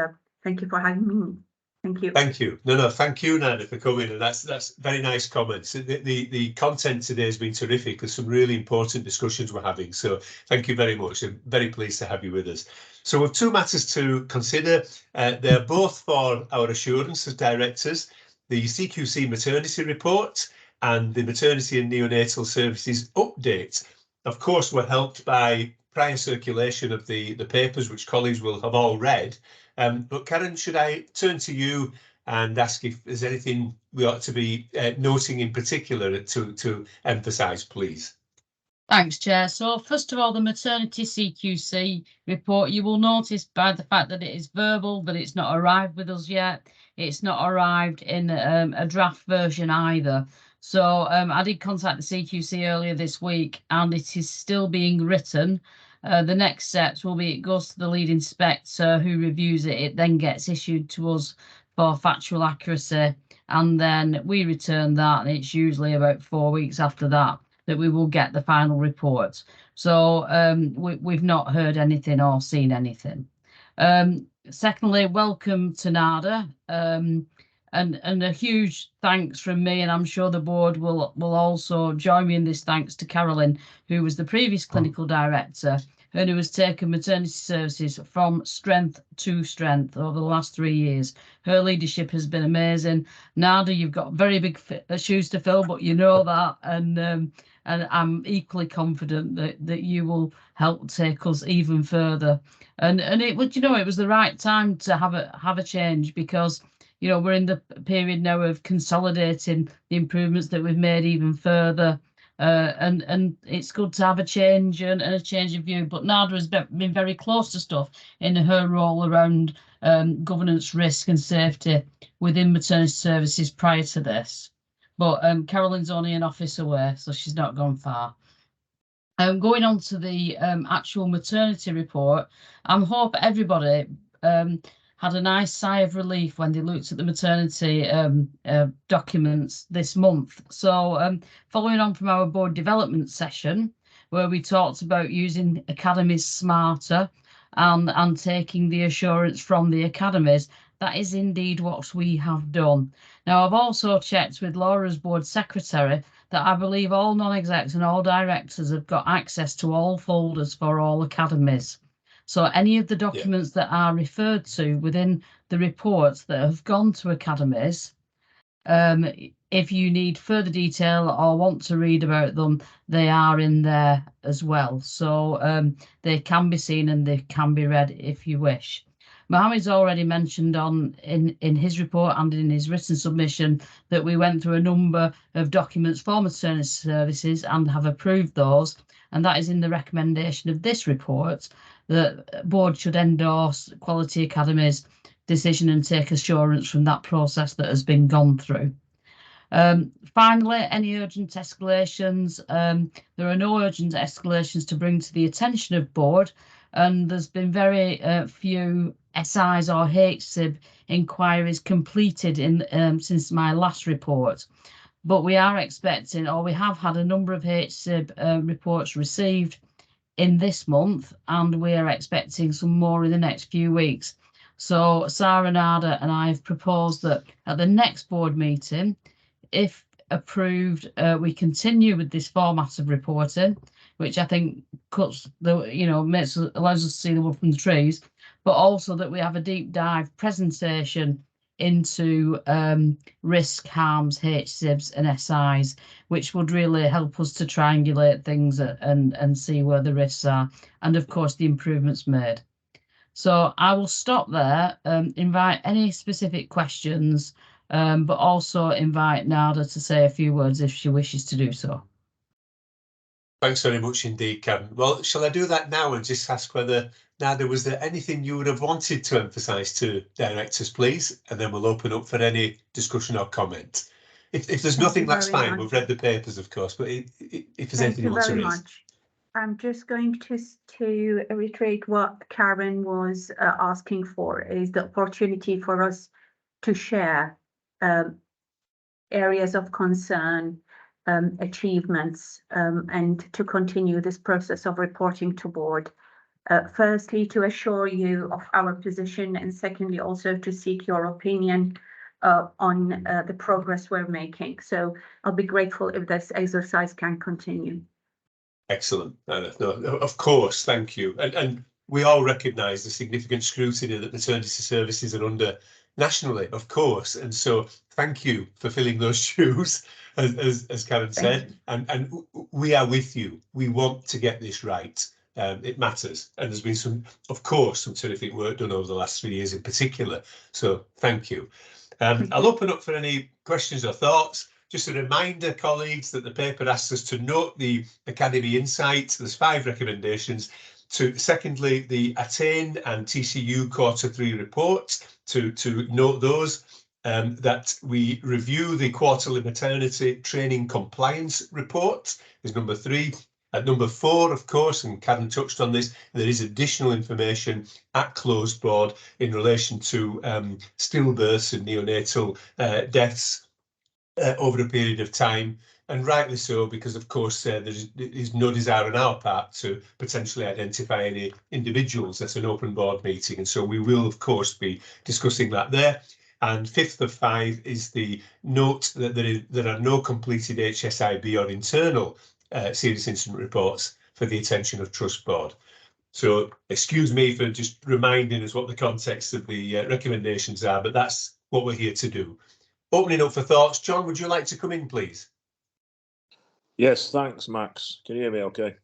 thank you for having me. Thank you. Thank you. No, thank you, Nada, for coming, and that's very nice comments. The content today has been terrific. There's some really important discussions we're having, so thank you very much. I'm very pleased to have you with us. So we've two matters to consider. They're both for our assurance as directors: the CQC maternity report and the maternity and neonatal services update. Of course, we're helped by prior circulation of the papers, which colleagues will have all read. But Karen, should I turn to you and ask if there's anything we ought to be noting in particular to emphasise, please? Thanks, Chair. So first of all, the maternity CQC report, you will notice by the fact that it is verbal, that it's not arrived with us yet. It's not arrived in a draft version either. So I did contact the CQC earlier this week, and it is still being written. The next steps will be it goes to the lead inspector who reviews it. It then gets issued to us for factual accuracy, and then we return that, and it's usually about 4 weeks after that we will get the final report. So we've not heard anything or seen anything. Secondly, welcome to NADA. And a huge thanks from me, and I'm sure the board will also join me in this thanks to Carolyn, who was the previous clinical director and who has taken maternity services from strength to strength over the last 3 years. Her leadership has been amazing. Nada, you've got very big shoes to fill, but you know that, and I'm equally confident that you will help take us even further. And it was, you know, it was the right time to have a change, because you know, we're in the period now of consolidating the improvements that we've made even further. And it's good to have a change and a change of view. But Nada has been very close to stuff in her role around governance, risk and safety within maternity services prior to this. But Carolyn's only an office away, so she's not gone far. Going on to the actual maternity report, I hope everybody had a nice sigh of relief when they looked at the maternity documents this month. So following on from our board development session, where we talked about using academies smarter and taking the assurance from the academies, that is indeed what we have done. Now, I've also checked with Laura's board secretary that I believe all non-execs and all directors have got access to all folders for all academies. So any of the documents that are referred to within the reports that have gone to academies, if you need further detail or want to read about them, they are in there as well. So they can be seen and they can be read if you wish. Mohammed's already mentioned in his report and in his written submission that we went through a number of documents for maternity services and have approved those. And that is in the recommendation of this report. The board should endorse Quality Academy's decision and take assurance from that process that has been gone through. Finally, any urgent escalations? There are no urgent escalations to bring to the attention of board, and there's been very few SIs or HSIB inquiries completed since my last report. But we are expecting, or we have had a number of HSIB reports received in this month, and we are expecting some more in the next few weeks. So Sarah, Nada and I have proposed that at the next board meeting, if approved, we continue with this format of reporting, which I think cuts the, you know, allows us to see the wood from the trees, but also that we have a deep dive presentation into risk, harms, HSIBs and SIs, which would really help us to triangulate things and see where the risks are, and of course the improvements made. So I will stop there, invite any specific questions, but also invite Nada to say a few words if she wishes to do so. Thanks very much indeed, Kevin. Well, shall I do that now and just ask whether, Nada, was there anything you would have wanted to emphasise to directors, please? And then we'll open up for any discussion or comment. If there's nothing, that's fine. We've read the papers, of course, but if there's anything you want to raise. I'm just going to reiterate what Karen was asking for, is the opportunity for us to share areas of concern, achievements, and to continue this process of reporting to board. Firstly, to assure you of our position, and secondly, also to seek your opinion on the progress we're making. So I'll be grateful if this exercise can continue. Excellent. No, of course, thank you. And we all recognise the significant scrutiny that maternity services are under nationally, of course. And so thank you for filling those shoes, as Karen said. And we are with you. We want to get this right. It matters. And there's been some terrific work done over the last 3 years in particular. So thank you. I'll open up for any questions or thoughts. Just a reminder, colleagues, that the paper asks us to note the Academy Insight. There's 5 recommendations. Secondly, the Attain and TCU Q3 reports, to note those. That we review the quarterly maternity training compliance report is number 3. At number 4, of course, and Karen touched on this, there is additional information at closed board in relation to stillbirths and neonatal deaths over a period of time, and rightly so, because of course there is no desire on our part to potentially identify any individuals at an open board meeting, and so we will of course be discussing that there. And 5th of 5 is the note that there are no completed HSIB or internal serious incident reports for the attention of Trust Board. So excuse me for just reminding us what the context of the recommendations are, but that's what we're here to do. Opening up for thoughts. John, would you like to come in, please? Yes, thanks, Max. Can you hear me okay?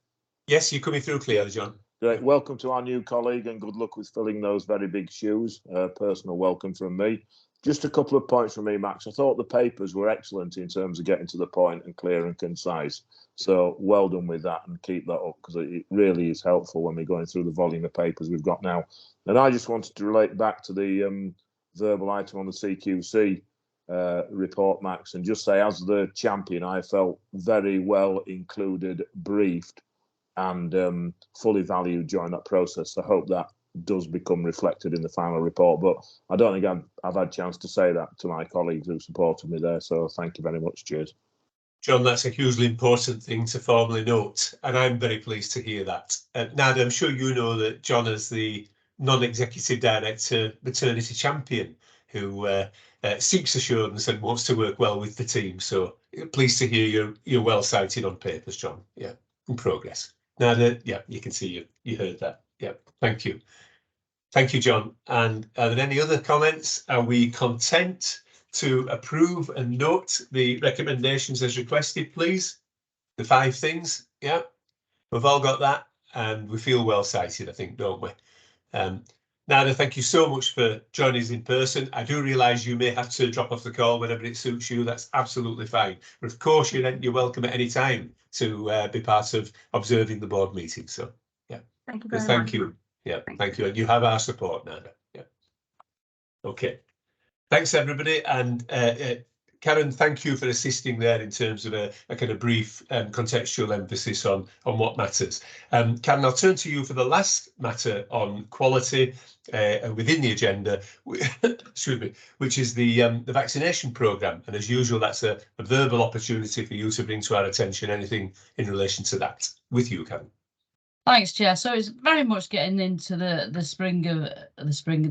Yes, you're coming through clearly, John. Great. Welcome to our new colleague and good luck with filling those very big shoes. Personal welcome from me. Just a couple of points from me, Max. I thought the papers were excellent in terms of getting to the point and clear and concise. So well done with that, and keep that up, because it really is helpful when we're going through the volume of papers we've got now. And I just wanted to relate back to the verbal item on the CQC report, Max, and just say, as the champion, I felt very well included, briefed, and fully valued during that process. I hope that does become reflected in the final report, but I don't think I've had a chance to say that to my colleagues who supported me there, so thank you very much. Cheers. John, that's a hugely important thing to formally note, and I'm very pleased to hear that. Nadia, I'm sure you know that John is the non-executive director maternity champion who seeks assurance and wants to work well with the team, so pleased to hear you're well cited on papers, John. Yeah, in progress. Nadia, yeah, you can see you heard that. Yeah, thank you. Thank you, John. And are there any other comments? Are we content to approve and note the recommendations as requested, please? The 5 things, yeah. We've all got that, and we feel well cited, I think, don't we? Nadia, thank you so much for joining us in person. I do realise you may have to drop off the call whenever it suits you. That's absolutely fine. But of course, you're welcome at any time to be part of observing the board meeting. So, yeah. Thank you very much. Thank you. Yeah, thank you. And you have our support, Nadia. Yeah. Okay. Thanks, everybody. And Karen, thank you for assisting there in terms of a kind of brief contextual emphasis on what matters. Karen, I'll turn to you for the last matter on quality within the agenda, excuse me, which is the vaccination programme. And as usual, that's a verbal opportunity for you to bring to our attention anything in relation to that. With you, Karen. Thanks, Chair. So it's very much getting into the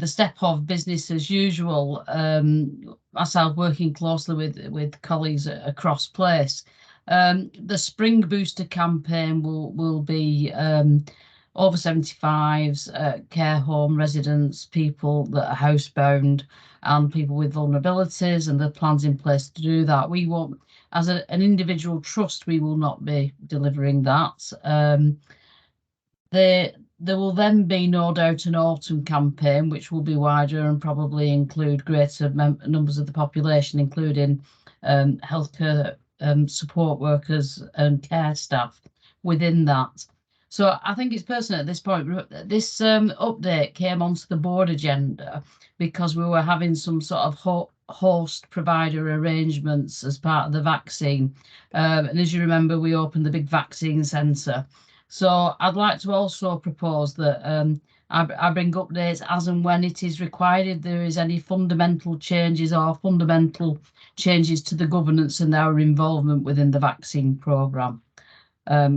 step of business as usual. Myself working closely with colleagues across place. The Spring Booster campaign will be over 75s, care home residents, people that are housebound, and people with vulnerabilities, and the plans in place to do that. We won't, as an individual trust, we will not be delivering that. There will then be no doubt an autumn campaign, which will be wider and probably include greater numbers of the population, including healthcare support workers and care staff within that. So I think it's pertinent at this point. This update came onto the board agenda because we were having some sort of host provider arrangements as part of the vaccine. And as you remember, we opened the big vaccine centre. So I'd like to also propose that I bring updates as and when it is required, if there is any fundamental changes to the governance and our involvement within the vaccine programme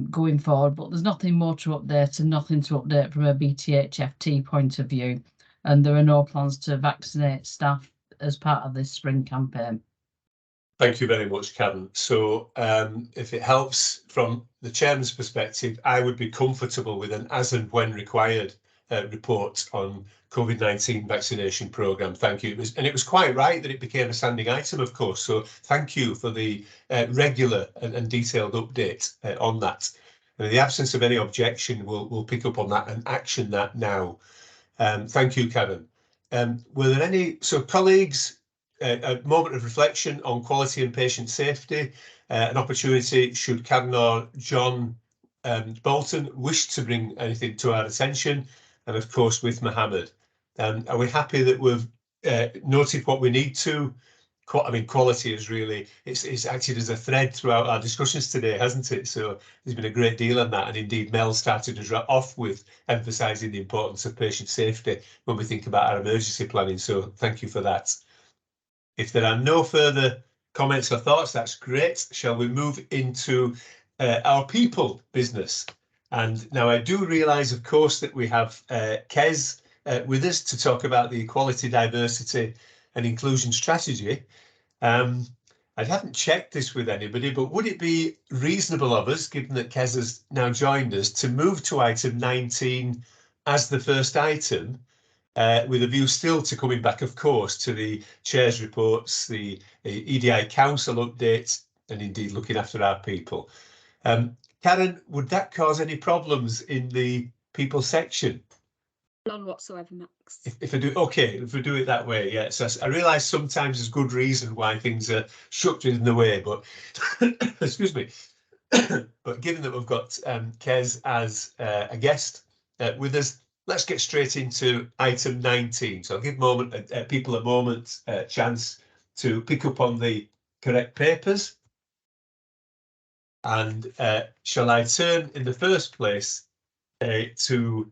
going forward. But there's nothing more to update and nothing to update from a BTHFT point of view. And there are no plans to vaccinate staff as part of this spring campaign. Thank you very much, Karen. So if it helps from the chairman's perspective, I would be comfortable with an as and when required report on COVID-19 vaccination programme. Thank you. It was quite right that it became a standing item, of course. So thank you for the regular and detailed update on that. And in the absence of any objection, we'll pick up on that and action that now. Thank you, Karen. Were there any, so colleagues, a moment of reflection on quality and patient safety, an opportunity should Karen or John Bolton wish to bring anything to our attention, and of course with Mohammed. Are we happy that we've noted what we need to? I mean, quality is really, it's acted as a thread throughout our discussions today, hasn't it? So there's been a great deal on that, and indeed Mel started us off with emphasising the importance of patient safety when we think about our emergency planning, so thank you for that. If there are no further comments or thoughts, that's great. Shall we move into our people business? And now I do realise, of course, that we have Kez with us to talk about the equality, diversity and inclusion strategy. I haven't checked this with anybody, but would it be reasonable of us, given that Kez has now joined us, to move to item 19 as the first item, with a view still to coming back, of course, to the chair's reports, the EDI council updates, and indeed looking after our people. Karen, would that cause any problems in the people section? None whatsoever, Max. If I do, okay, if we do it that way, yeah. So I realise sometimes there's good reason why things are structured in the way, but excuse me. But given that we've got Kez as a guest with us, let's get straight into item 19. So I'll give people a moment chance to pick up on the correct papers. And shall I turn in the first place to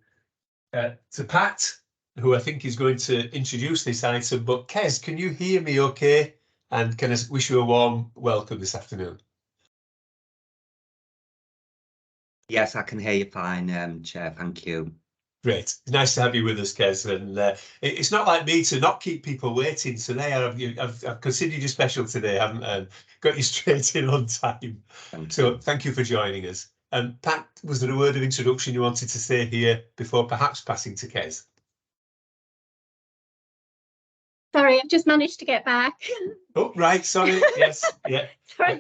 Pat, who I think is going to introduce this item. But Kez, can you hear me okay? And can I wish you a warm welcome this afternoon? Yes, I can hear you fine, Chair. Thank you. Great. Nice to have you with us, Kez. And it's not like me to not keep people waiting. So I've considered you special today. I haven't got you straight in on time. Thank you for joining us. Pat, was there a word of introduction you wanted to say here before perhaps passing to Kez? Sorry, I've just managed to get back. Oh, right. Sorry. Yes. Yeah. Sorry,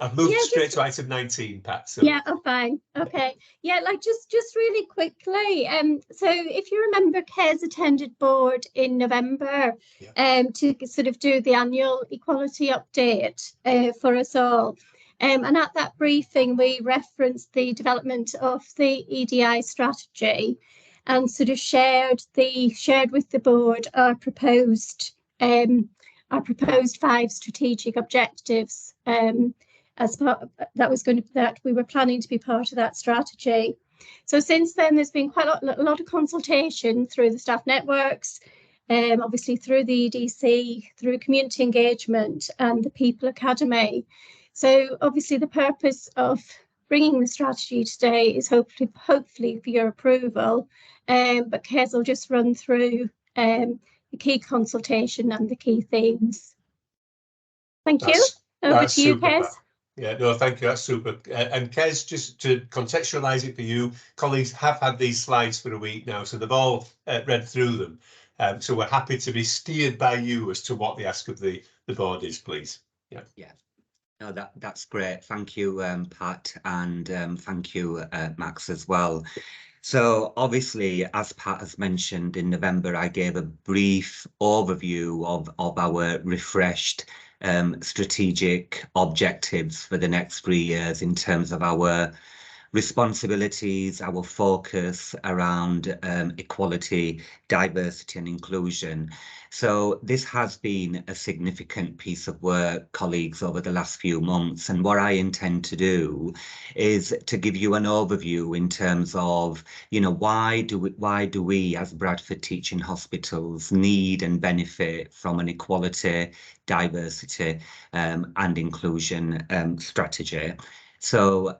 I've moved straight to item 19, Pat. So. Yeah, oh, fine. Okay. Yeah, like just really quickly. So if you remember, Kez attended board in November to sort of do the annual equality update for us all. And at that briefing, we referenced the development of the EDI strategy and sort of shared with the board our proposed 5 strategic objectives as part that we were planning to be part of that strategy. So since then, there's been quite a lot of consultation through the staff networks, obviously through the EDC, through community engagement and the People Academy. So obviously the purpose of bringing the strategy today is hopefully for your approval, but Kez will just run through the key consultation and the key themes. Thank you. Over to you, Kez. Yeah, no, thank you. That's super. And Kez, just to contextualise it for you, colleagues have had these slides for a week now, so they've all read through them. So we're happy to be steered by you as to what the ask of the board is, please. Yeah. Yeah. No, that's great. Thank you, Pat, and thank you, Max, as well. So obviously, as Pat has mentioned, in November, I gave a brief overview of our refreshed strategic objectives for the next 3 years in terms of our responsibilities, our focus around equality, diversity and inclusion. So this has been a significant piece of work, colleagues, over the last few months. And what I intend to do is to give you an overview in terms of, you know, why do we as Bradford Teaching Hospitals need and benefit from an equality, diversity and inclusion strategy. So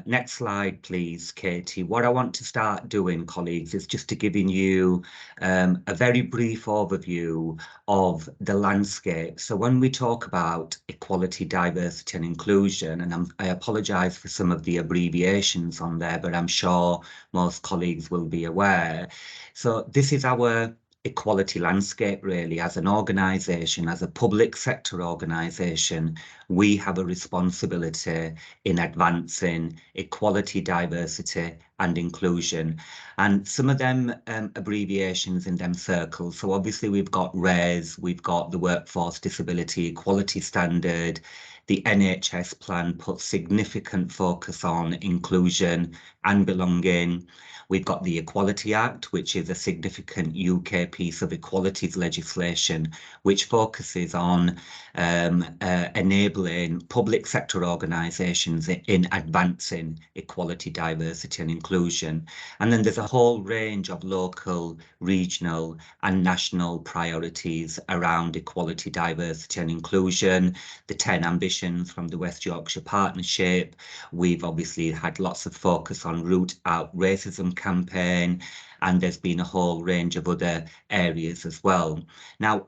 next slide, please, Katie. What I want to start doing, colleagues, is just to giving you a very brief overview of the landscape. So when we talk about equality, diversity and inclusion, and I apologise for some of the abbreviations on there, but I'm sure most colleagues will be aware. So this is our equality landscape, really. As an organisation, as a public sector organisation, we have a responsibility in advancing equality, diversity and inclusion. And some of them abbreviations in them circles. So obviously we've got RES, we've got the Workforce Disability Equality Standard. The NHS plan puts significant focus on inclusion and belonging. We've got the Equality Act, which is a significant UK piece of equalities legislation, which focuses on enabling public sector organisations in advancing equality, diversity and inclusion. And then there's a whole range of local, regional and national priorities around equality, diversity and inclusion. The 10 ambitions from the West Yorkshire Partnership. We've obviously had lots of focus on on Root Out Racism campaign, and there's been a whole range of other areas as well. Now,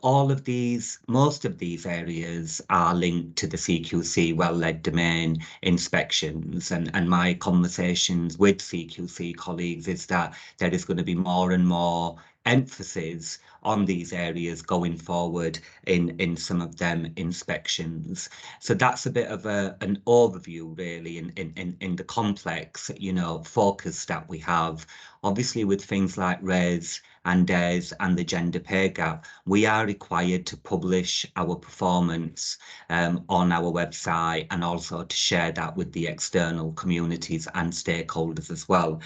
most of these areas are linked to the CQC well-led domain inspections, and my conversations with CQC colleagues is that there is going to be more and more emphasis on these areas going forward in some of them inspections. So that's a bit of an overview really in the complex, you know, focus that we have. Obviously with things like RES and DES and the gender pay gap, we are required to publish our performance on our website, and also to share that with the external communities and stakeholders as well.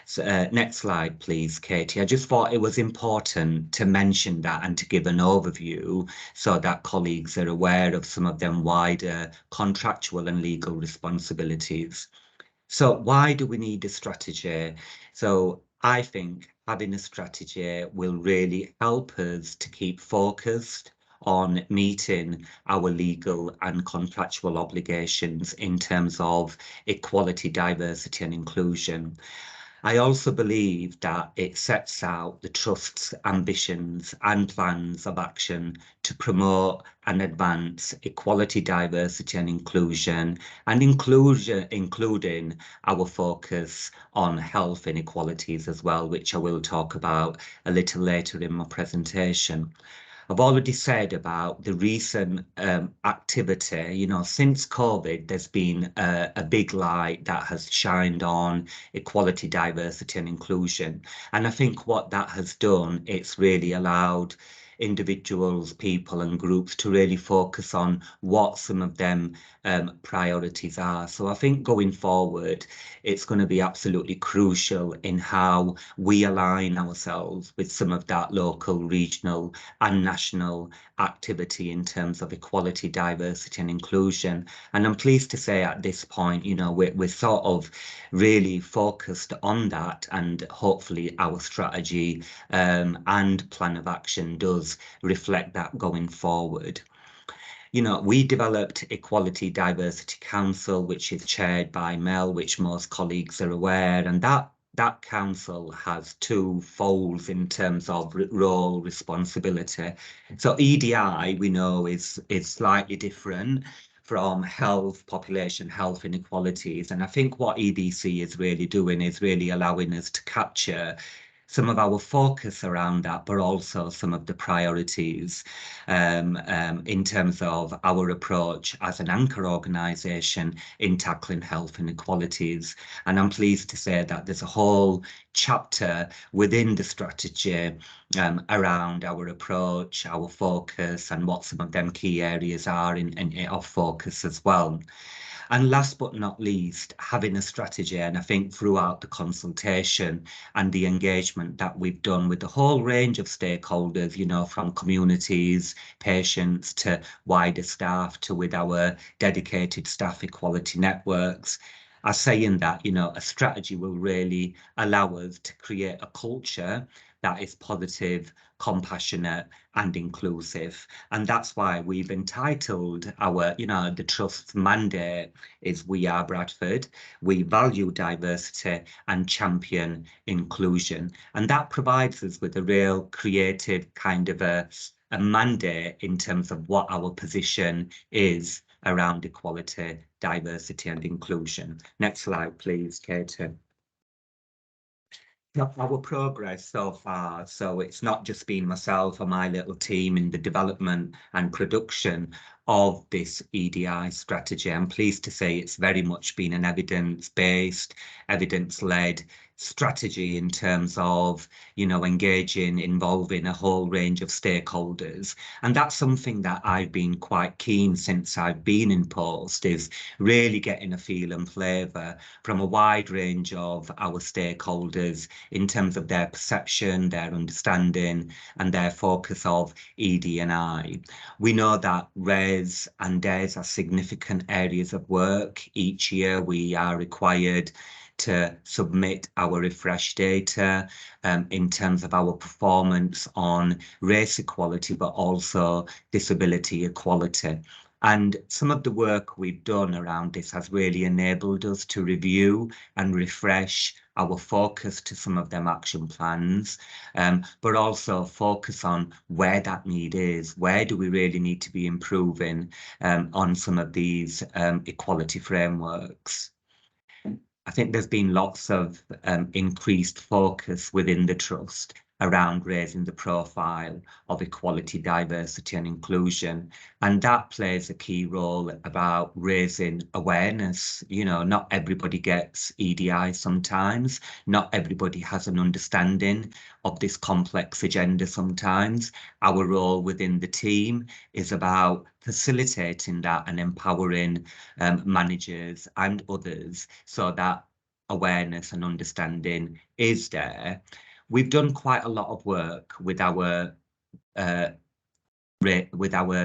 So, next slide, please, Katie. I just thought it was important to mention that and to give an overview so that colleagues are aware of some of them wider contractual and legal responsibilities. So why do we need a strategy? So I think having a strategy will really help us to keep focused on meeting our legal and contractual obligations in terms of equality, diversity and inclusion. I also believe that it sets out the Trust's ambitions and plans of action to promote and advance equality, diversity and inclusion, and including our focus on health inequalities as well, which I will talk about a little later in my presentation. I've already said about the recent activity, you know, since COVID, there's been a big light that has shined on equality, diversity and inclusion. And I think what that has done, it's really allowed individuals, people and groups to really focus on what some of them priorities are. So I think going forward, it's going to be absolutely crucial in how we align ourselves with some of that local, regional and national activity in terms of equality, diversity and inclusion. And I'm pleased to say at this point, you know, we're sort of really focused on that, and hopefully our strategy and plan of action does reflect that going forward. You know, we developed Equality Diversity Council, which is chaired by Mel, which most colleagues are aware, and that council has two folds in terms of role responsibility. So EDI, we know, is slightly different from health, population health inequalities. And I think what EDC is really doing is really allowing us to capture some of our focus around that, but also some of the priorities in terms of our approach as an anchor organisation in tackling health inequalities. And I'm pleased to say that there's a whole chapter within the strategy around our approach, our focus, and what some of them key areas are of focus as well. And last but not least, having a strategy, and I think throughout the consultation and the engagement that we've done with the whole range of stakeholders, you know, from communities, patients to wider staff, to with our dedicated staff equality networks, are saying that, you know, a strategy will really allow us to create a culture that is positive, compassionate and inclusive. And that's why we've entitled our, you know, the Trust's mandate is We Are Bradford. We value diversity and champion inclusion. And that provides us with a real creative kind of a mandate in terms of what our position is around equality, diversity and inclusion. Next slide, please, Katie. Our progress so far, so it's not just been myself or my little team in the development and production of this EDI strategy. I'm pleased to say it's very much been an evidence-based, evidence-led strategy in terms of, you know, engaging, involving a whole range of stakeholders. And that's something that I've been quite keen since I've been in post, is really getting a feel and flavour from a wide range of our stakeholders in terms of their perception, their understanding and their focus of ED&I. We know that RES and DES are significant areas of work. Each year we are required to submit our refresh data in terms of our performance on race equality, but also disability equality. And some of the work we've done around this has really enabled us to review and refresh our focus to some of them action plans, but also focus on where that need is. Where do we really need to be improving on some of these equality frameworks? I think there's been lots of increased focus within the Trust around raising the profile of equality, diversity and inclusion. And that plays a key role about raising awareness. You know, not everybody gets EDI sometimes. Not everybody has an understanding of this complex agenda sometimes. Our role within the team is about facilitating that and empowering managers and others so that awareness and understanding is there. We've done quite a lot of work with our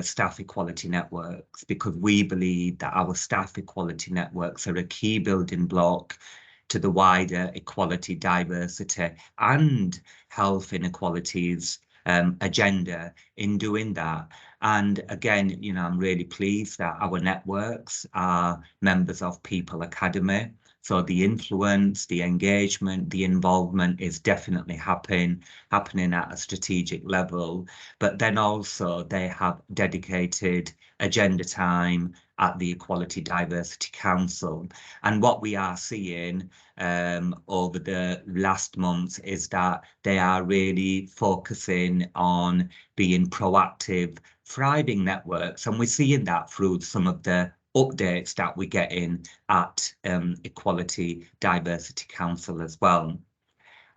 staff equality networks, because we believe that our staff equality networks are a key building block to the wider equality, diversity and health inequalities agenda in doing that. And again, you know, I'm really pleased that our networks are members of People Academy. So the influence, the engagement, the involvement is definitely happening at a strategic level. But then also they have dedicated agenda time at the Equality Diversity Council. And what we are seeing over the last months is that they are really focusing on being proactive, thriving networks. And we're seeing that through some of the updates that we get in at Equality Diversity Council as well.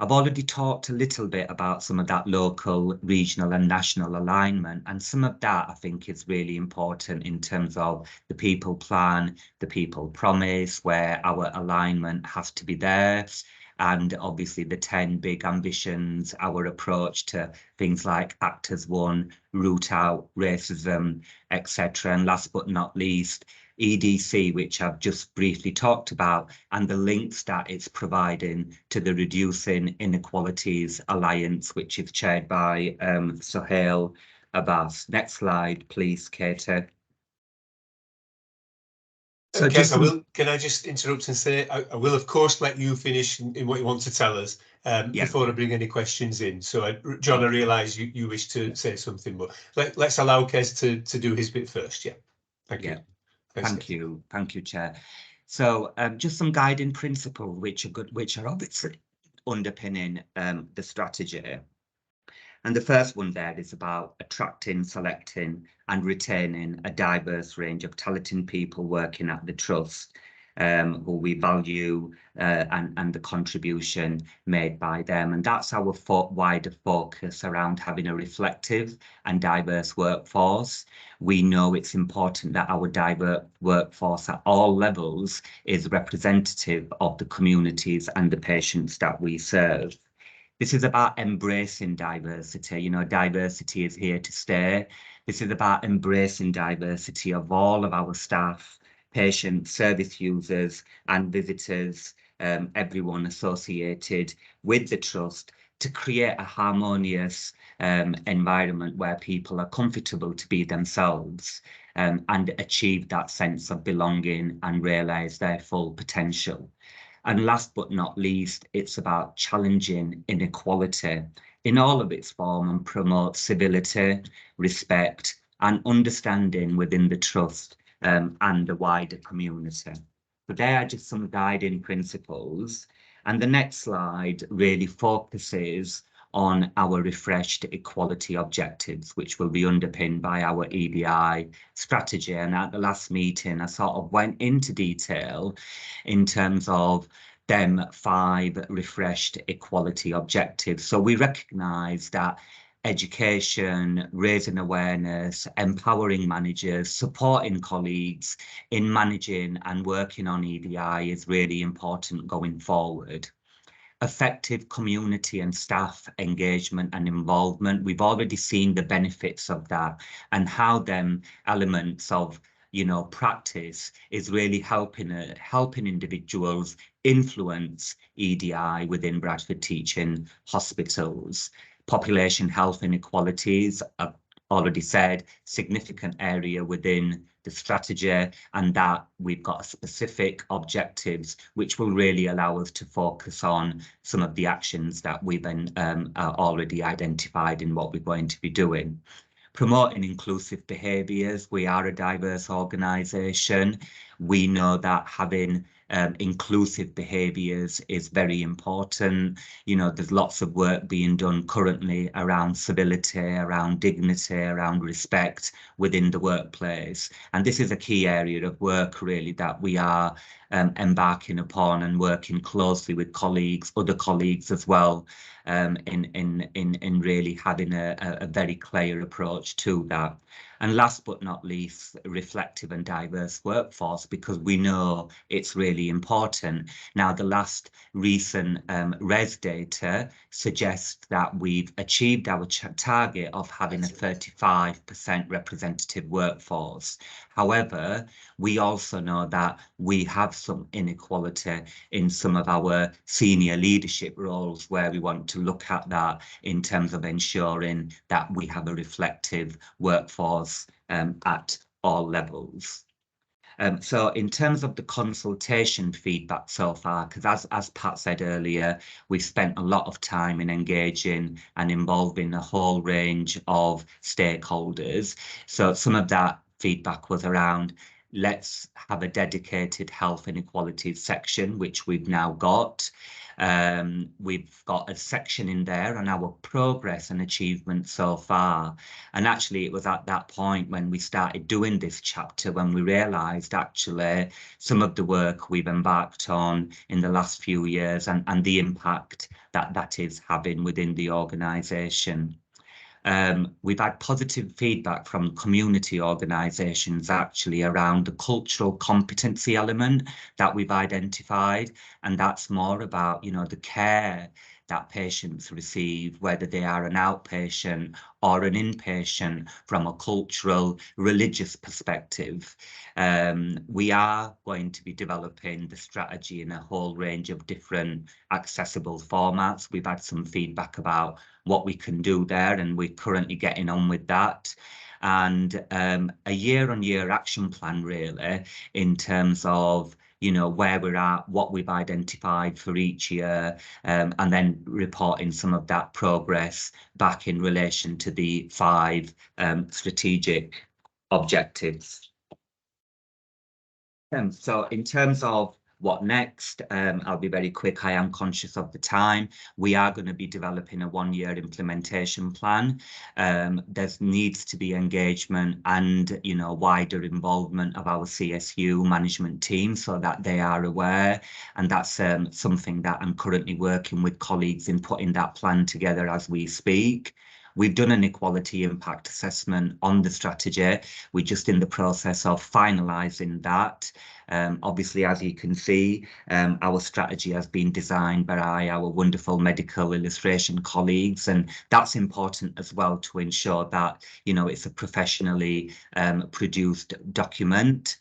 I've already talked a little bit about some of that local, regional and national alignment, and some of that I think is really important in terms of the people plan, the people promise, where our alignment has to be there. And obviously the 10 big ambitions, our approach to things like Act as One, root out racism, etc. And last but not least, EDC, which I've just briefly talked about, and the links that it's providing to the Reducing Inequalities Alliance, which is chaired by Sohail Abbas. Next slide, please, Katie. So okay, can I just interrupt and say, I will of course let you finish in what you want to tell us before I bring any questions in. So John, I realise you wish to say something, but let's allow Kez to do his bit first. Yeah, thank you. Thank you, Chair. So just some guiding principles which are obviously underpinning the strategy. And the first one there is about attracting, selecting and retaining a diverse range of talented people working at the Trust, who we value and the contribution made by them. And that's our wider focus around having a reflective and diverse workforce. We know it's important that our diverse workforce at all levels is representative of the communities and the patients that we serve. This is about embracing diversity. You know, diversity is here to stay. This is about embracing diversity of all of our staff, patients, service users and visitors, everyone associated with the Trust, to create a harmonious environment where people are comfortable to be themselves and achieve that sense of belonging and realise their full potential. And last but not least, it's about challenging inequality in all of its form and promote civility, respect and understanding within the Trust and the wider community. So they are just some guiding principles. And the next slide really focuses on our refreshed equality objectives, which will be underpinned by our EDI strategy. And at the last meeting, I sort of went into detail in terms of them 5 refreshed equality objectives. So we recognise that education, raising awareness, empowering managers, supporting colleagues in managing and working on EDI is really important going forward. Effective community and staff engagement and involvement. We've already seen the benefits of that and how them elements of, you know, practice is really helping individuals influence EDI within Bradford Teaching Hospitals. Population health inequalities, I've already said, significant area within the strategy, and that we've got specific objectives which will really allow us to focus on some of the actions that we've been already identified in what we're going to be doing. Promoting inclusive behaviours. We are a diverse organisation. We know that having inclusive behaviours is very important. You know, there's lots of work being done currently around civility, around dignity, around respect within the workplace. And this is a key area of work really that we are embarking upon and working closely with colleagues, other colleagues as well, in really having a very clear approach to that. And last but not least, reflective and diverse workforce, because we know it's really important. Now, the last recent RES data suggests that we've achieved our target of having a 35% representative workforce. However, we also know that we have some inequality in some of our senior leadership roles where we want to look at that in terms of ensuring that we have a reflective workforce at all levels. So in terms of the consultation feedback so far, because as Pat said earlier, we've spent a lot of time in engaging and involving a whole range of stakeholders. So some of that feedback was around, let's have a dedicated health inequalities section, which we've now got. We've got a section in there on our progress and achievement so far. And actually, it was at that point when we started doing this chapter when we realised actually some of the work we've embarked on in the last few years and the impact that that is having within the organisation. We've had positive feedback from community organisations actually around the cultural competency element that we've identified, and that's more about, you know, the care that patients receive, whether they are an outpatient or an inpatient from a cultural, religious perspective. We are going to be developing the strategy in a whole range of different accessible formats. We've had some feedback about what we can do there, and we're currently getting on with that. And a year-on-year action plan really in terms of, you know, where we're at, what we've identified for each year, and then reporting some of that progress back in relation to the 5 strategic objectives. So in terms of what next, I'll be very quick. I am conscious of the time. We are going to be developing a 1-year implementation plan. There needs to be engagement and, you know, wider involvement of our CSU management team so that they are aware. And that's something that I'm currently working with colleagues in putting that plan together as we speak. We've done an equality impact assessment on the strategy. We're just in the process of finalising that. Obviously, as you can see, our strategy has been designed by our wonderful medical illustration colleagues, and that's important as well to ensure that, you know, it's a professionally produced document.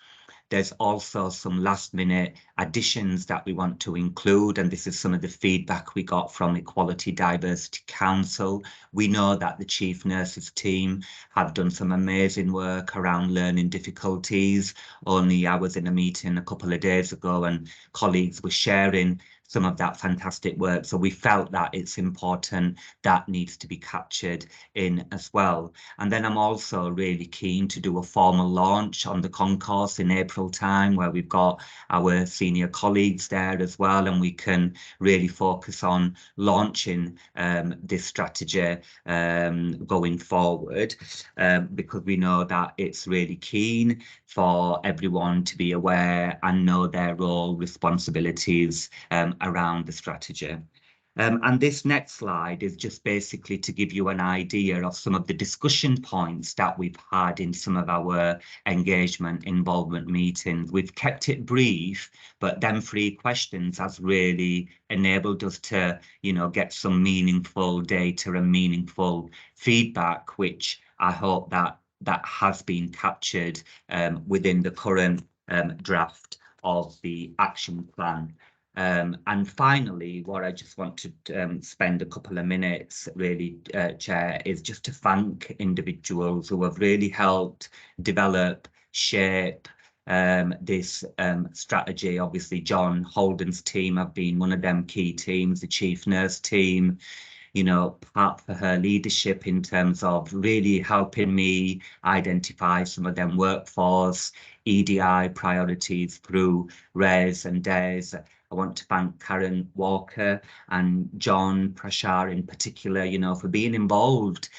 There's also some last-minute additions that we want to include, and this is some of the feedback we got from Equality Diversity Council. We know that the Chief Nurses team have done some amazing work around learning difficulties. Only I was in a meeting a couple of days ago and colleagues were sharing some of that fantastic work. So we felt that it's important that needs to be captured in as well. And then I'm also really keen to do a formal launch on the concourse in April time, where we've got our senior colleagues there as well, and we can really focus on launching this strategy going forward, because we know that it's really keen for everyone to be aware and know their role, responsibilities around the strategy. And this next slide is just basically to give you an idea of some of the discussion points that we've had in some of our engagement involvement meetings. We've kept it brief, but them 3 questions has really enabled us to, you know, get some meaningful data and meaningful feedback, which I hope that has been captured within the current draft of the action plan. And finally, what I just want to spend a couple of minutes really, Chair, is just to thank individuals who have really helped develop, shape this strategy. Obviously, John Holden's team have been one of them key teams, the Chief Nurse team, you know, Pat for her leadership in terms of really helping me identify some of them workforce, EDI priorities through RES and DES. I want to thank Karen Walker and John Prashar in particular, you know, for being involved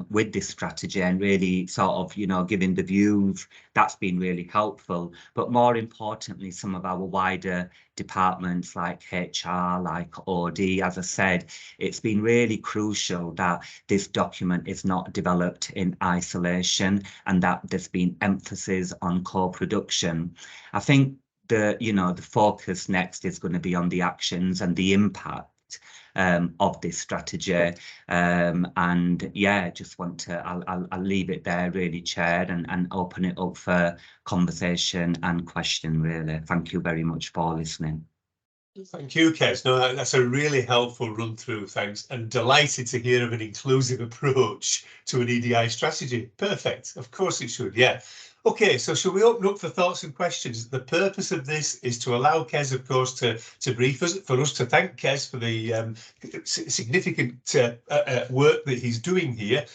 with this strategy and really sort of, you know, giving the views. That's been really helpful. But more importantly, some of our wider departments like HR, like OD, as I said, it's been really crucial that this document is not developed in isolation and that there's been emphasis on co-production. I think the focus next is going to be on the actions and the impact of this strategy. And yeah, just want to, I'll leave it there really, Chair, and open it up for conversation and question really. Thank you very much for listening. Thank you, Kes. No, that's a really helpful run through. Thanks. And delighted to hear of an inclusive approach to an EDI strategy. Perfect. Of course it should. Yeah. Okay, so shall we open up for thoughts and questions? The purpose of this is to allow Kes, of course, to brief us, for us to thank Kes for the significant work that he's doing here.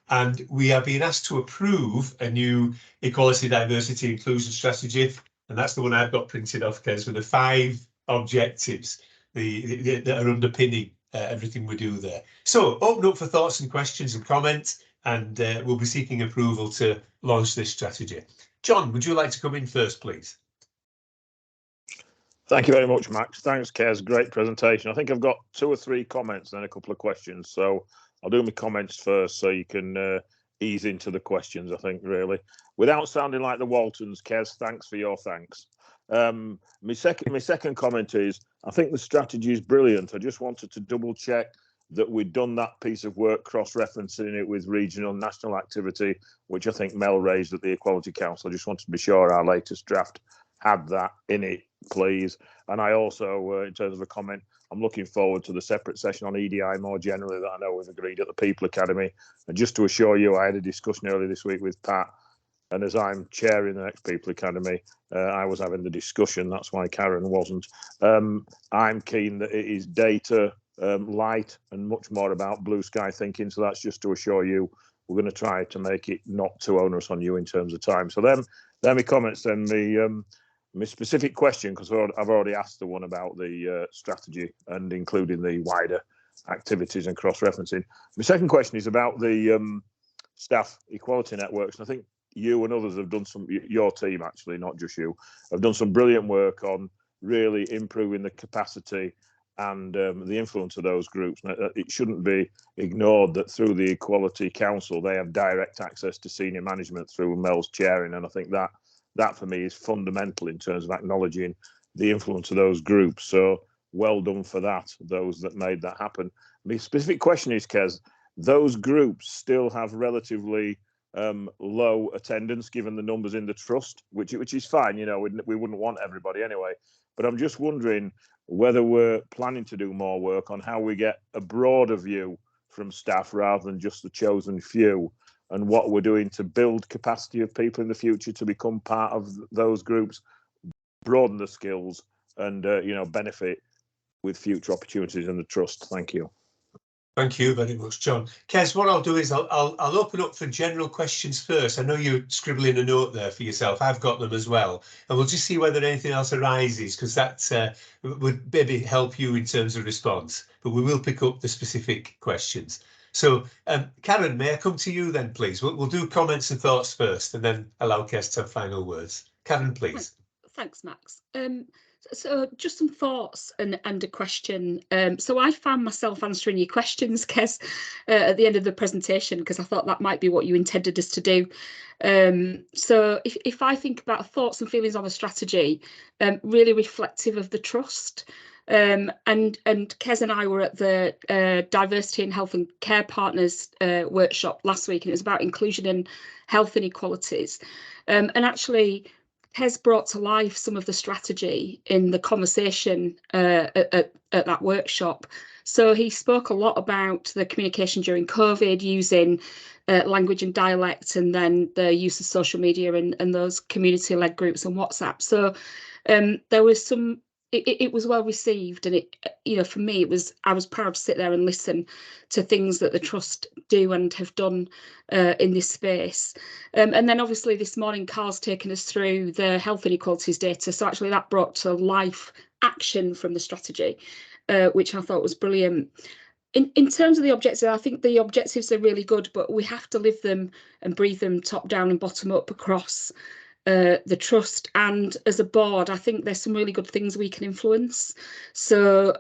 And we are being asked to approve a new equality, diversity, inclusion strategy. And that's the one I've got printed off, Kes, with the 5 objectives that are underpinning everything we do there. So open up for thoughts and questions and comments, and we'll be seeking approval to launch this strategy. John, would you like to come in first, please? Thank you very much, Max. Thanks, Kes. Great presentation. I think I've got 2 or 3 comments and then a couple of questions. So I'll do my comments first so you can ease into the questions, I think, really. Without sounding like the Waltons, Kes, thanks for your thanks. My second comment is, I think the strategy is brilliant. I just wanted to double check that we'd done that piece of work, cross-referencing it with regional and national activity, which I think Mel raised at the Equality Council. I just wanted to be sure our latest draft had that in it, please. And I also, in terms of a comment, I'm looking forward to the separate session on EDI more generally that I know we've agreed at the People Academy. And just to assure you, I had a discussion earlier this week with Pat, and as I'm chairing the next People Academy, I was having the discussion. That's why Karen wasn't. I'm keen that it is data light and much more about blue sky thinking. So that's just to assure you, we're going to try to make it not too onerous on you in terms of time. So then my comments, then my specific question, because I've already asked the one about the strategy and including the wider activities and cross-referencing. My second question is about the staff equality networks. And I think you and others have done some, your team actually, not just you, have done some brilliant work on really improving the capacity and the influence of those groups. And it shouldn't be ignored that through the Equality Council, they have direct access to senior management through Mel's chairing. And I think that for me is fundamental in terms of acknowledging the influence of those groups. So well done for that, those that made that happen. My specific question is, Kes, those groups still have relatively low attendance given the numbers in the trust, which is fine. You know, we wouldn't want everybody anyway. But I'm just wondering whether we're planning to do more work on how we get a broader view from staff rather than just the chosen few, and what we're doing to build capacity of people in the future to become part of those groups, broaden the skills, and benefit with future opportunities in the trust. Thank you. Thank you very much, John. Kes, what I'll do is I'll open up for general questions first. I know you're scribbling a note there for yourself. I've got them as well. And we'll just see whether anything else arises, because that would maybe help you in terms of response. But we will pick up the specific questions. So, Karen, may I come to you then, please? We'll do comments and thoughts first, and then allow Kes to have final words. Karen, please. Thanks, Max. So just some thoughts and a question. So I found myself answering your questions, Kes, at the end of the presentation, because I thought that might be what you intended us to do. So if I think about thoughts and feelings on the strategy, really reflective of the trust. And Kes and I were at the Diversity in Health and Care Partners workshop last week, and it was about inclusion and health inequalities. And actually, Kes brought to life some of the strategy in the conversation at that workshop. So he spoke a lot about the communication during COVID, using language and dialect, and then the use of social media and those community-led groups and WhatsApp. So there was some, it was well received, and it, you know, for me, I was proud to sit there and listen to things that the Trust do and have done in this space. And then obviously this morning, Carl's taken us through the health inequalities data. So actually that brought to life action from the strategy, which I thought was brilliant. In terms of the objectives, I think the objectives are really good, but we have to live them and breathe them top down and bottom up across the Trust. And as a board, I think there's some really good things we can influence. So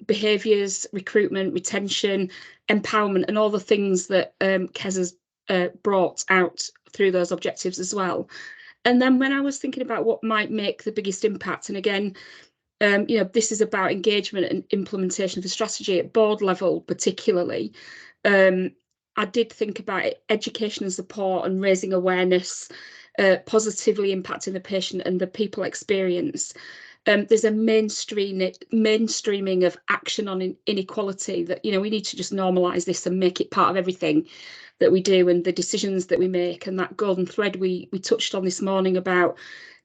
behaviours, recruitment, retention, empowerment, and all the things that Kes has brought out through those objectives as well. And then when I was thinking about what might make the biggest impact, and again, you know, this is about engagement and implementation of the strategy at board level, particularly. I did think about education and support and raising awareness, positively impacting the patient and the people experience. There's a mainstreaming of action on inequality that, you know, we need to just normalise this and make it part of everything that we do and the decisions that we make. And that golden thread we touched on this morning about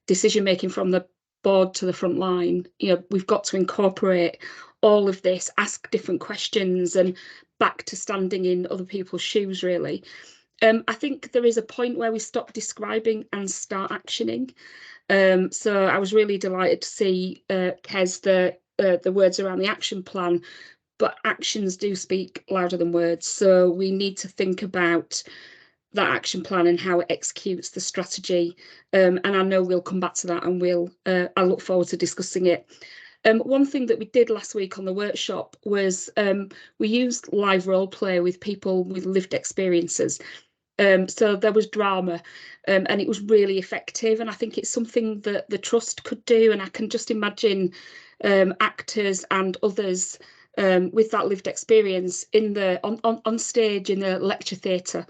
decision making from the board to the front line. You know, we've got to incorporate all of this, ask different questions, and back to standing in other people's shoes, really. I think there is a point where we stop describing and start actioning. So I was really delighted to see, Kes, the words around the action plan, but actions do speak louder than words. So we need to think about that action plan and how it executes the strategy. And I know we'll come back to that, and I look forward to discussing it. One thing that we did last week on the workshop was we used live role play with people with lived experiences. So there was drama, and it was really effective. And I think it's something that the Trust could do. And I can just imagine actors and others with that lived experience in on stage in the lecture theatre,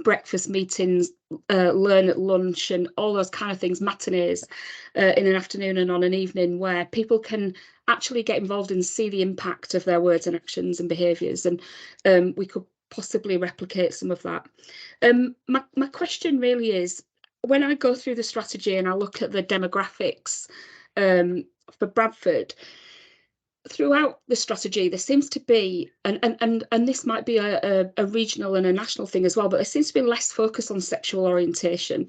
breakfast meetings, learn at lunch, and all those kind of things, matinees in an afternoon and on an evening, where people can actually get involved and see the impact of their words and actions and behaviours. And we could possibly replicate some of that. My question really is, when I go through the strategy and I look at the demographics for Bradford, throughout the strategy, there seems to be, and this might be a regional and a national thing as well, but there seems to be less focus on sexual orientation.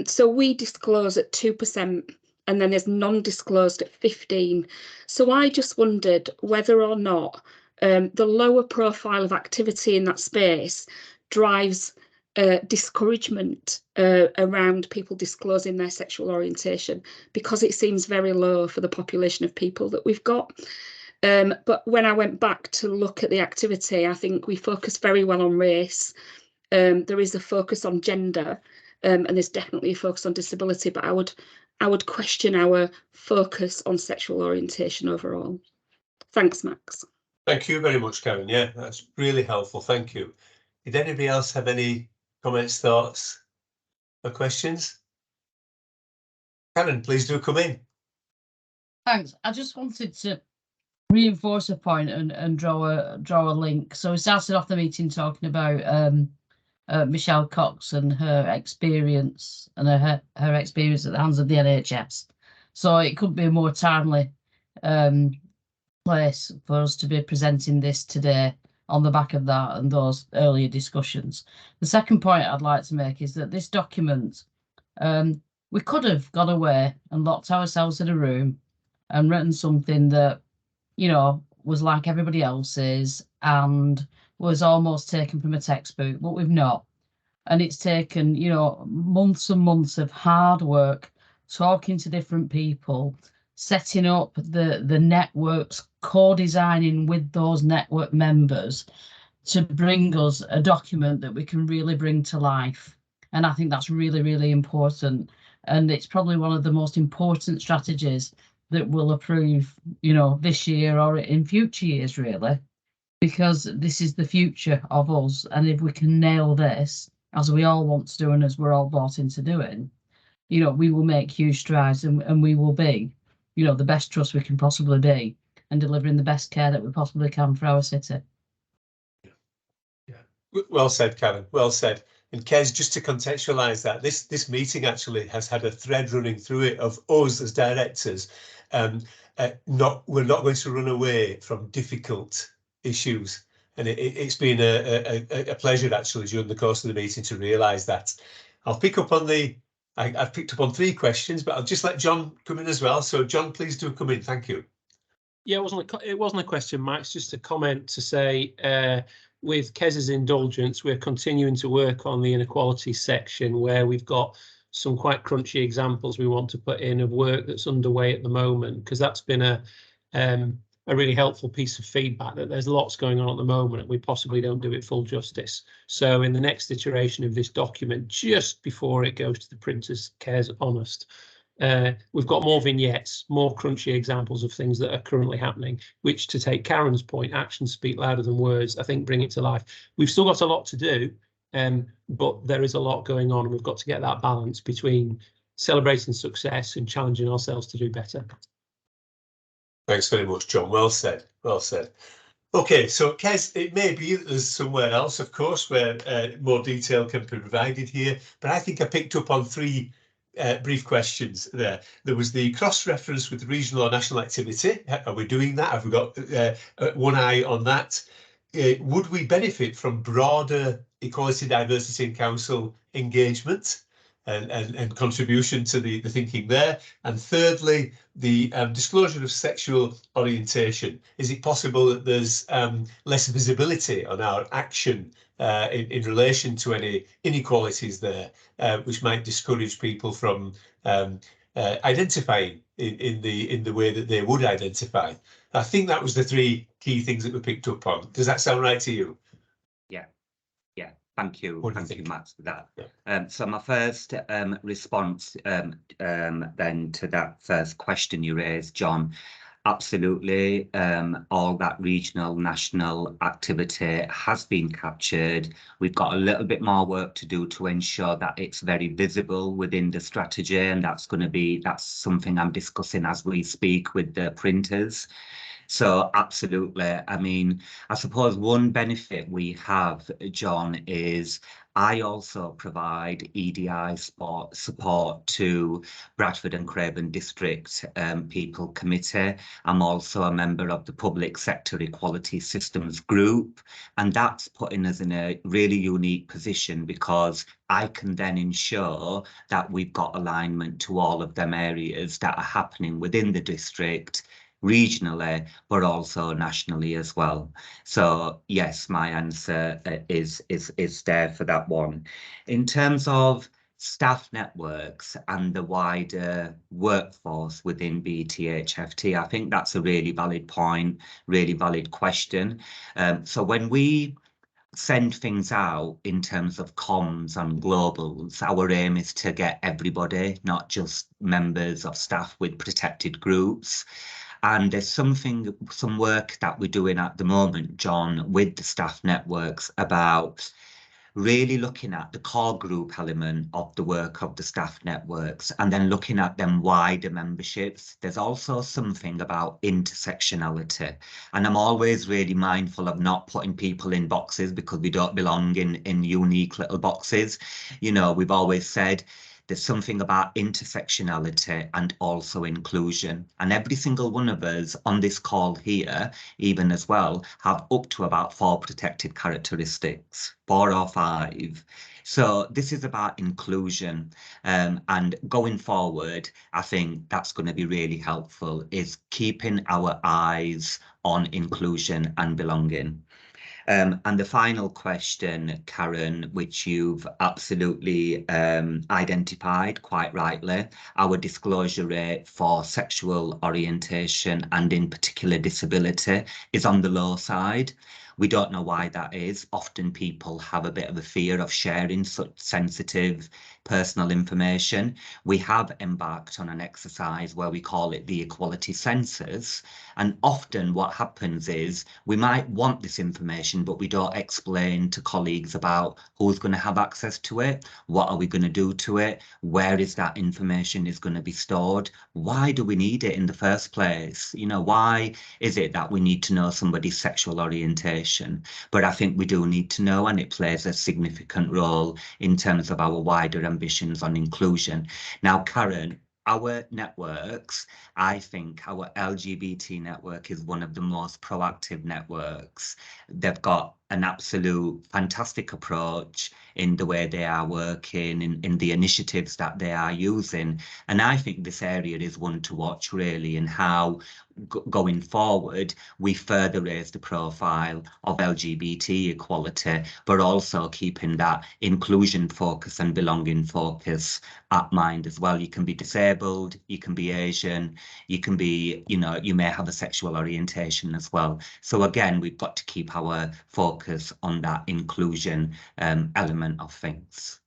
So we disclose at 2%, and then there's non-disclosed at 15%. So I just wondered whether or not the lower profile of activity in that space drives discouragement around people disclosing their sexual orientation, because it seems very low for the population of people that we've got. But when I went back to look at the activity, I think we focus very well on race. There is a focus on gender, and there's definitely a focus on disability, but I would question our focus on sexual orientation overall. Thanks, Max. Thank you very much, Karen. Yeah, that's really helpful. Thank you. Did anybody else have any comments, thoughts, or questions? Karen, please do come in. Thanks. I just wanted to reinforce a point and draw a link. So we started off the meeting talking about Michelle Cox and her experience and her experience at the hands of the NHS. So it could be a more timely place for us to be presenting this today on the back of that and those earlier discussions. The second point I'd like to make is that this document, we could have gone away and locked ourselves in a room and written something that, you know, was like everybody else's and was almost taken from a textbook, but we've not. And it's taken, you know, months and months of hard work, talking to different people, setting up the networks, co-designing with those network members to bring us a document that we can really bring to life. And I think that's really, really important. And it's probably one of the most important strategies that we'll approve, you know, this year or in future years, really, because this is the future of us. And if we can nail this, as we all want to do and as we're all bought into doing, you know, we will make huge strides, and we will be, you know, the best trust we can possibly be, and delivering the best care that we possibly can for our city. Well said, Karen. Well said. And Kez, just to contextualise that, this meeting actually has had a thread running through it of us as directors. We're not going to run away from difficult issues, and it's been a pleasure actually during the course of the meeting to realise that. I'll pick up on I've picked up on 3 questions, but I'll just let John come in as well. So John, please do come in. Thank you. Yeah, it wasn't a question, Max. Just a comment to say, with Kez's indulgence, we're continuing to work on the inequality section where we've got some quite crunchy examples we want to put in of work that's underway at the moment, because that's been a really helpful piece of feedback, that there's lots going on at the moment and we possibly don't do it full justice. So in the next iteration of this document, just before it goes to the printers, Kez honest, we've got more vignettes, more crunchy examples of things that are currently happening, which, to take Karen's point, actions speak louder than words, I think bring it to life. We've still got a lot to do, but there is a lot going on, and we've got to get that balance between celebrating success and challenging ourselves to do better. Thanks very much, John. Well said. Well said. Okay, so Kez, it may be that there's somewhere else, of course, where more detail can be provided here, but I think I picked up on 3 brief questions there. There was the cross-reference with regional or national activity. Are we doing that? Have we got one eye on that? Would we benefit from broader Equality, Diversity and Council engagement and contribution to the thinking there? And thirdly, the disclosure of sexual orientation. Is it possible that there's less visibility on our action in relation to any inequalities there, which might discourage people from identifying in the way that they would identify? I think that was the 3 key things that we picked up on. Does that sound right to you? Yeah, thank you. Thank you, Max, for that. Yeah. So my first response then to that first question you raised, John, absolutely, all that regional, national activity has been captured. We've got a little bit more work to do to ensure that it's very visible within the strategy, and that's something I'm discussing as we speak with the printers. So absolutely. I mean, I suppose one benefit we have, John, is I also provide EDI support to Bradford and Craven District People Committee. I'm also a member of the Public Sector Equality Systems Group, and that's putting us in a really unique position because I can then ensure that we've got alignment to all of them areas that are happening within the district, regionally, but also nationally as well. So yes, my answer is there for that one. In terms of staff networks and the wider workforce within BTHFT, I think that's a really valid point, really valid question. So when we send things out in terms of comms and globals, our aim is to get everybody, not just members of staff with protected groups. And there's some work that we're doing at the moment, John, with the staff networks about really looking at the core group element of the work of the staff networks and then looking at them wider memberships. There's also something about intersectionality. And I'm always really mindful of not putting people in boxes because we don't belong in unique little boxes. You know, we've always said, there's something about intersectionality and also inclusion. And every single one of us on this call here, even as well, have up to about 4 protected characteristics, 4 or 5. So this is about inclusion. And going forward, I think that's going to be really helpful, is keeping our eyes on inclusion and belonging. And the final question, Karen, which you've absolutely identified quite rightly, our disclosure rate for sexual orientation and in particular disability is on the low side. We don't know why that is. Often people have a bit of a fear of sharing such sensitive personal information. We have embarked on an exercise where we call it the equality census. And often what happens is we might want this information, but we don't explain to colleagues about who's going to have access to it, what are we going to do to it, where is that information is going to be stored, why do we need it in the first place? You know, why is it that we need to know somebody's sexual orientation? But I think we do need to know, and it plays a significant role in terms of our wider ambitions on inclusion. Now, Karen, our networks, I think our LGBT network is one of the most proactive networks. They've got an absolute fantastic approach in the way they are working, in the initiatives that they are using. And I think this area is one to watch really, and how going forward we further raise the profile of LGBT equality, but also keeping that inclusion focus and belonging focus at mind as well. You can be disabled, you can be Asian, you can be, you know, you may have a sexual orientation as well. So again, we've got to keep our focus on that inclusion element of things.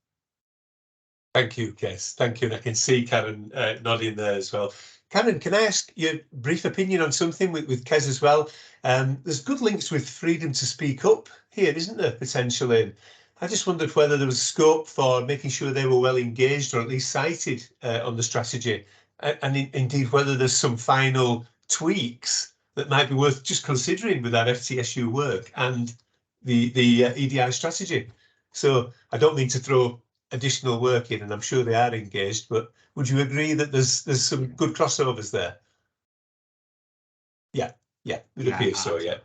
Thank you, Kes. Thank you. And I can see Karen nodding there as well. Karen, can I ask your brief opinion on something with Kes as well? There's good links with freedom to speak up here, isn't there, potentially? And I just wondered whether there was scope for making sure they were well engaged or at least cited on the strategy, and indeed whether there's some final tweaks that might be worth just considering with our FTSU work and the EDI strategy. So I don't mean to throw additional work in, and I'm sure they are engaged, but would you agree that there's some good crossovers there? Yeah, it appears so, yeah.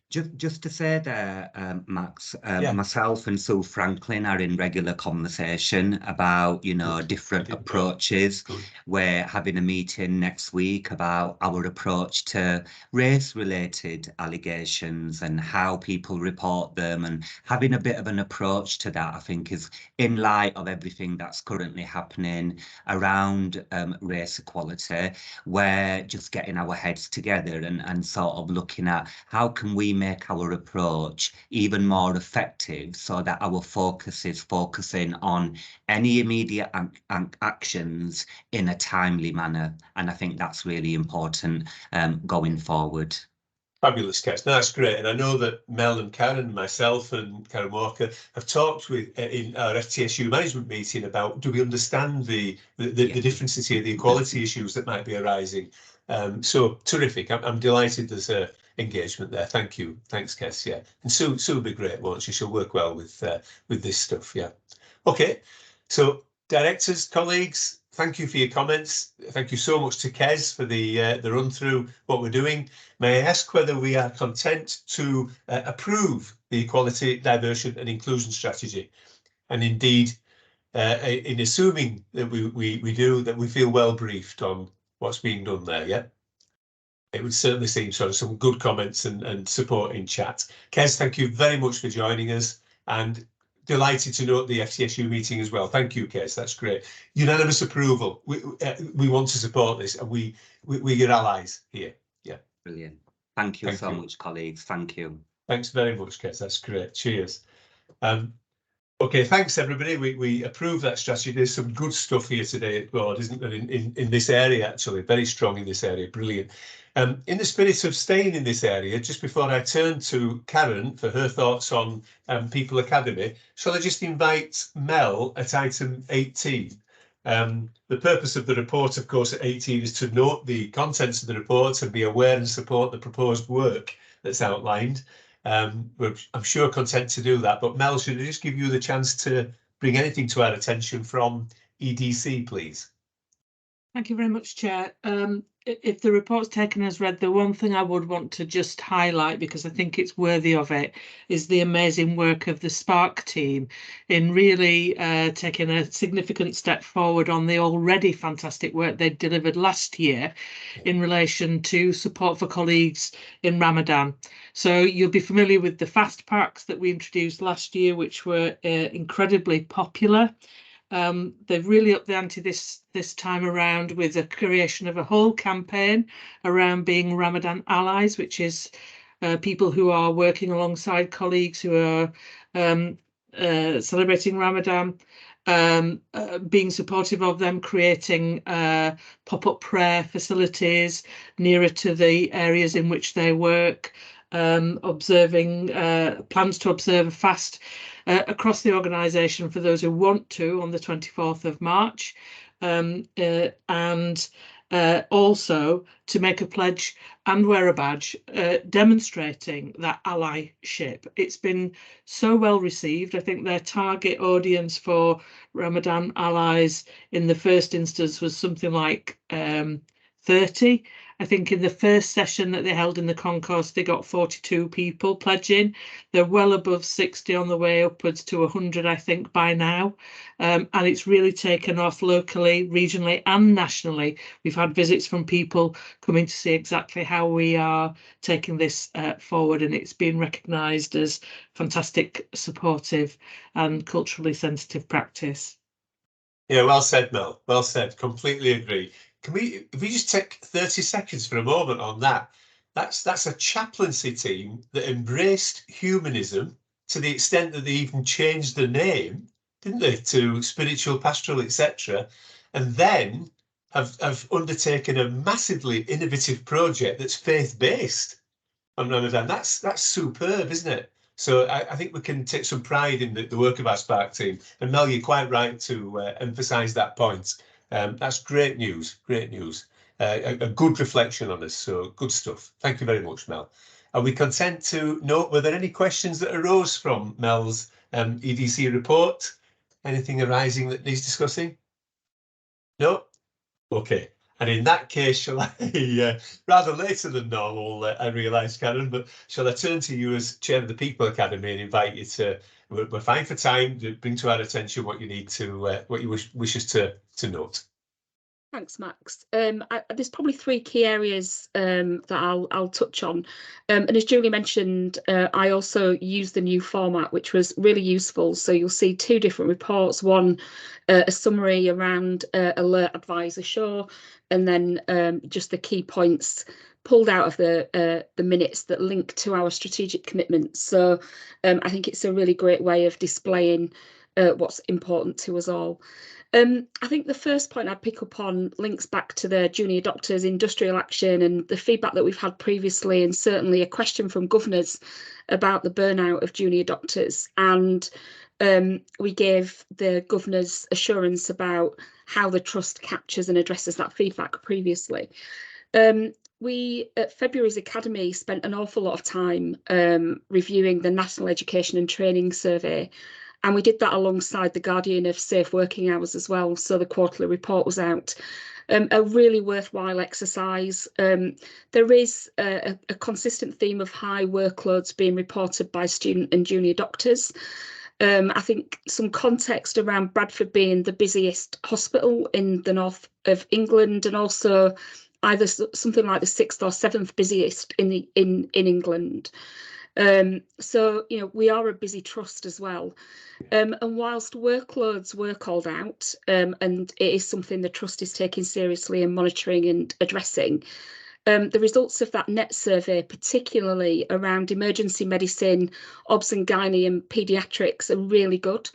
Just to say there, Max, myself and Sue Franklin are in regular conversation about, you know, different approaches. We're having a meeting next week about our approach to race-related allegations and how people report them, and having a bit of an approach to that, I think, is in light of everything that's currently happening around race equality. We're just getting our heads together and sort of looking at how can we make our approach even more effective so that our focus is focusing on any immediate actions in a timely manner. And I think that's really important going forward. Fabulous, Kes. No, that's great. And I know that Mel and Karen, myself and Karen Walker have talked with in our FTSU management meeting about, do we understand the differences here, the equality issues that might be arising. So terrific. I'm delighted there's a engagement there. Thank you. Thanks, Kes. Yeah. And Sue will be great, won't she? She'll work well with this stuff. Yeah. Okay. So directors, colleagues, thank you for your comments. Thank you so much to Kes for the run through what we're doing. May I ask whether we are content to approve the equality, diversity and inclusion strategy? And indeed, in assuming that we do, that we feel well briefed on what's being done there, yeah? It would certainly seem so. Some good comments and support in chat. Kes, thank you very much for joining us, and delighted to note the FTSU meeting as well. Thank you, Kes. That's great. Unanimous approval. We want to support this, and we're your allies here. Yeah. Brilliant. Thank you so much, colleagues. Thank you. Thanks very much, Kes. That's great. Cheers. Okay, thanks everybody. We approve that strategy. There's some good stuff here today at board, isn't there? In this area, actually, very strong in this area. Brilliant. In the spirit of staying in this area, just before I turn to Karen for her thoughts on People Academy, shall I just invite Mel at item 18? The purpose of the report, of course, at 18 is to note the contents of the report and be aware and support the proposed work that's outlined. We're, I'm sure, content to do that. But Mel, should I just give you the chance to bring anything to our attention from EDC, please? Thank you very much, Chair. If the report's taken as read, the one thing I would want to just highlight, because I think it's worthy of it, is the amazing work of the Spark team in really taking a significant step forward on the already fantastic work they delivered last year in relation to support for colleagues in Ramadan. So you'll be familiar with the fast packs that we introduced last year, which were incredibly popular. They've really upped the ante this time around with the creation of a whole campaign around being Ramadan allies, which is people who are working alongside colleagues who are celebrating Ramadan. being supportive of them, creating pop-up prayer facilities nearer to the areas in which they work, observing plans to observe a fast across the organisation for those who want to on the 24th of March, and also to make a pledge and wear a badge demonstrating that allyship. It's been so well received. I think their target audience for Ramadan allies in the first instance was something like 30. I think in the first session that they held in the concourse, they got 42 people pledging. They're well above 60 on the way upwards to 100, I think, by now. And it's really taken off locally, regionally and nationally. We've had visits from people coming to see exactly how we are taking this forward, and it's been recognised as fantastic, supportive and culturally sensitive practice. Yeah, well said, Mel. Well said. Completely agree. If we just take 30 seconds for a moment on that, that's a chaplaincy team that embraced humanism to the extent that they even changed the name, didn't they, to spiritual, pastoral, etc., and then have undertaken a massively innovative project that's faith-based on Ramadan. That's superb, isn't it? So I think we can take some pride in the work of our Spark team. And Mel, you're quite right to emphasise that point. That's great news, great news. A good reflection on this, so good stuff. Thank you very much, Mel. Are we content to note, were there any questions that arose from Mel's EDC report? Anything arising that needs discussing? No? Okay. And in that case, shall I, rather later than normal, I realise, Karen, but shall I turn to you as Chair of the People Academy and invite you to, we're fine for time, to bring to our attention what you need to, what you wish us to note. Thanks, Max. There's probably three key areas that I'll touch on. And as Julie mentioned, I also used the new format, which was really useful. So you'll see two different reports, one a summary around alert, advise, assure, and then just the key points pulled out of the minutes that link to our strategic commitments. So I think it's a really great way of displaying what's important to us all. I think the first point I'd pick up on links back to the junior doctors industrial action and the feedback that we've had previously, and certainly a question from governors about the burnout of junior doctors. And we gave the governors assurance about how the trust captures and addresses that feedback previously. We at February's Academy spent an awful lot of time reviewing the National Education and Training Survey. And we did that alongside the Guardian of Safe Working Hours as well. So the quarterly report was out. A really worthwhile exercise. There is a consistent theme of high workloads being reported by student and junior doctors. I think some context around Bradford being the busiest hospital in the north of England, and also either something like the 6th or 7th busiest in England. So, you know, we are a busy trust as well. And whilst workloads were called out, and it is something the trust is taking seriously and monitoring and addressing, the results of that NET survey, particularly around emergency medicine, obs and gynae and paediatrics, are really good.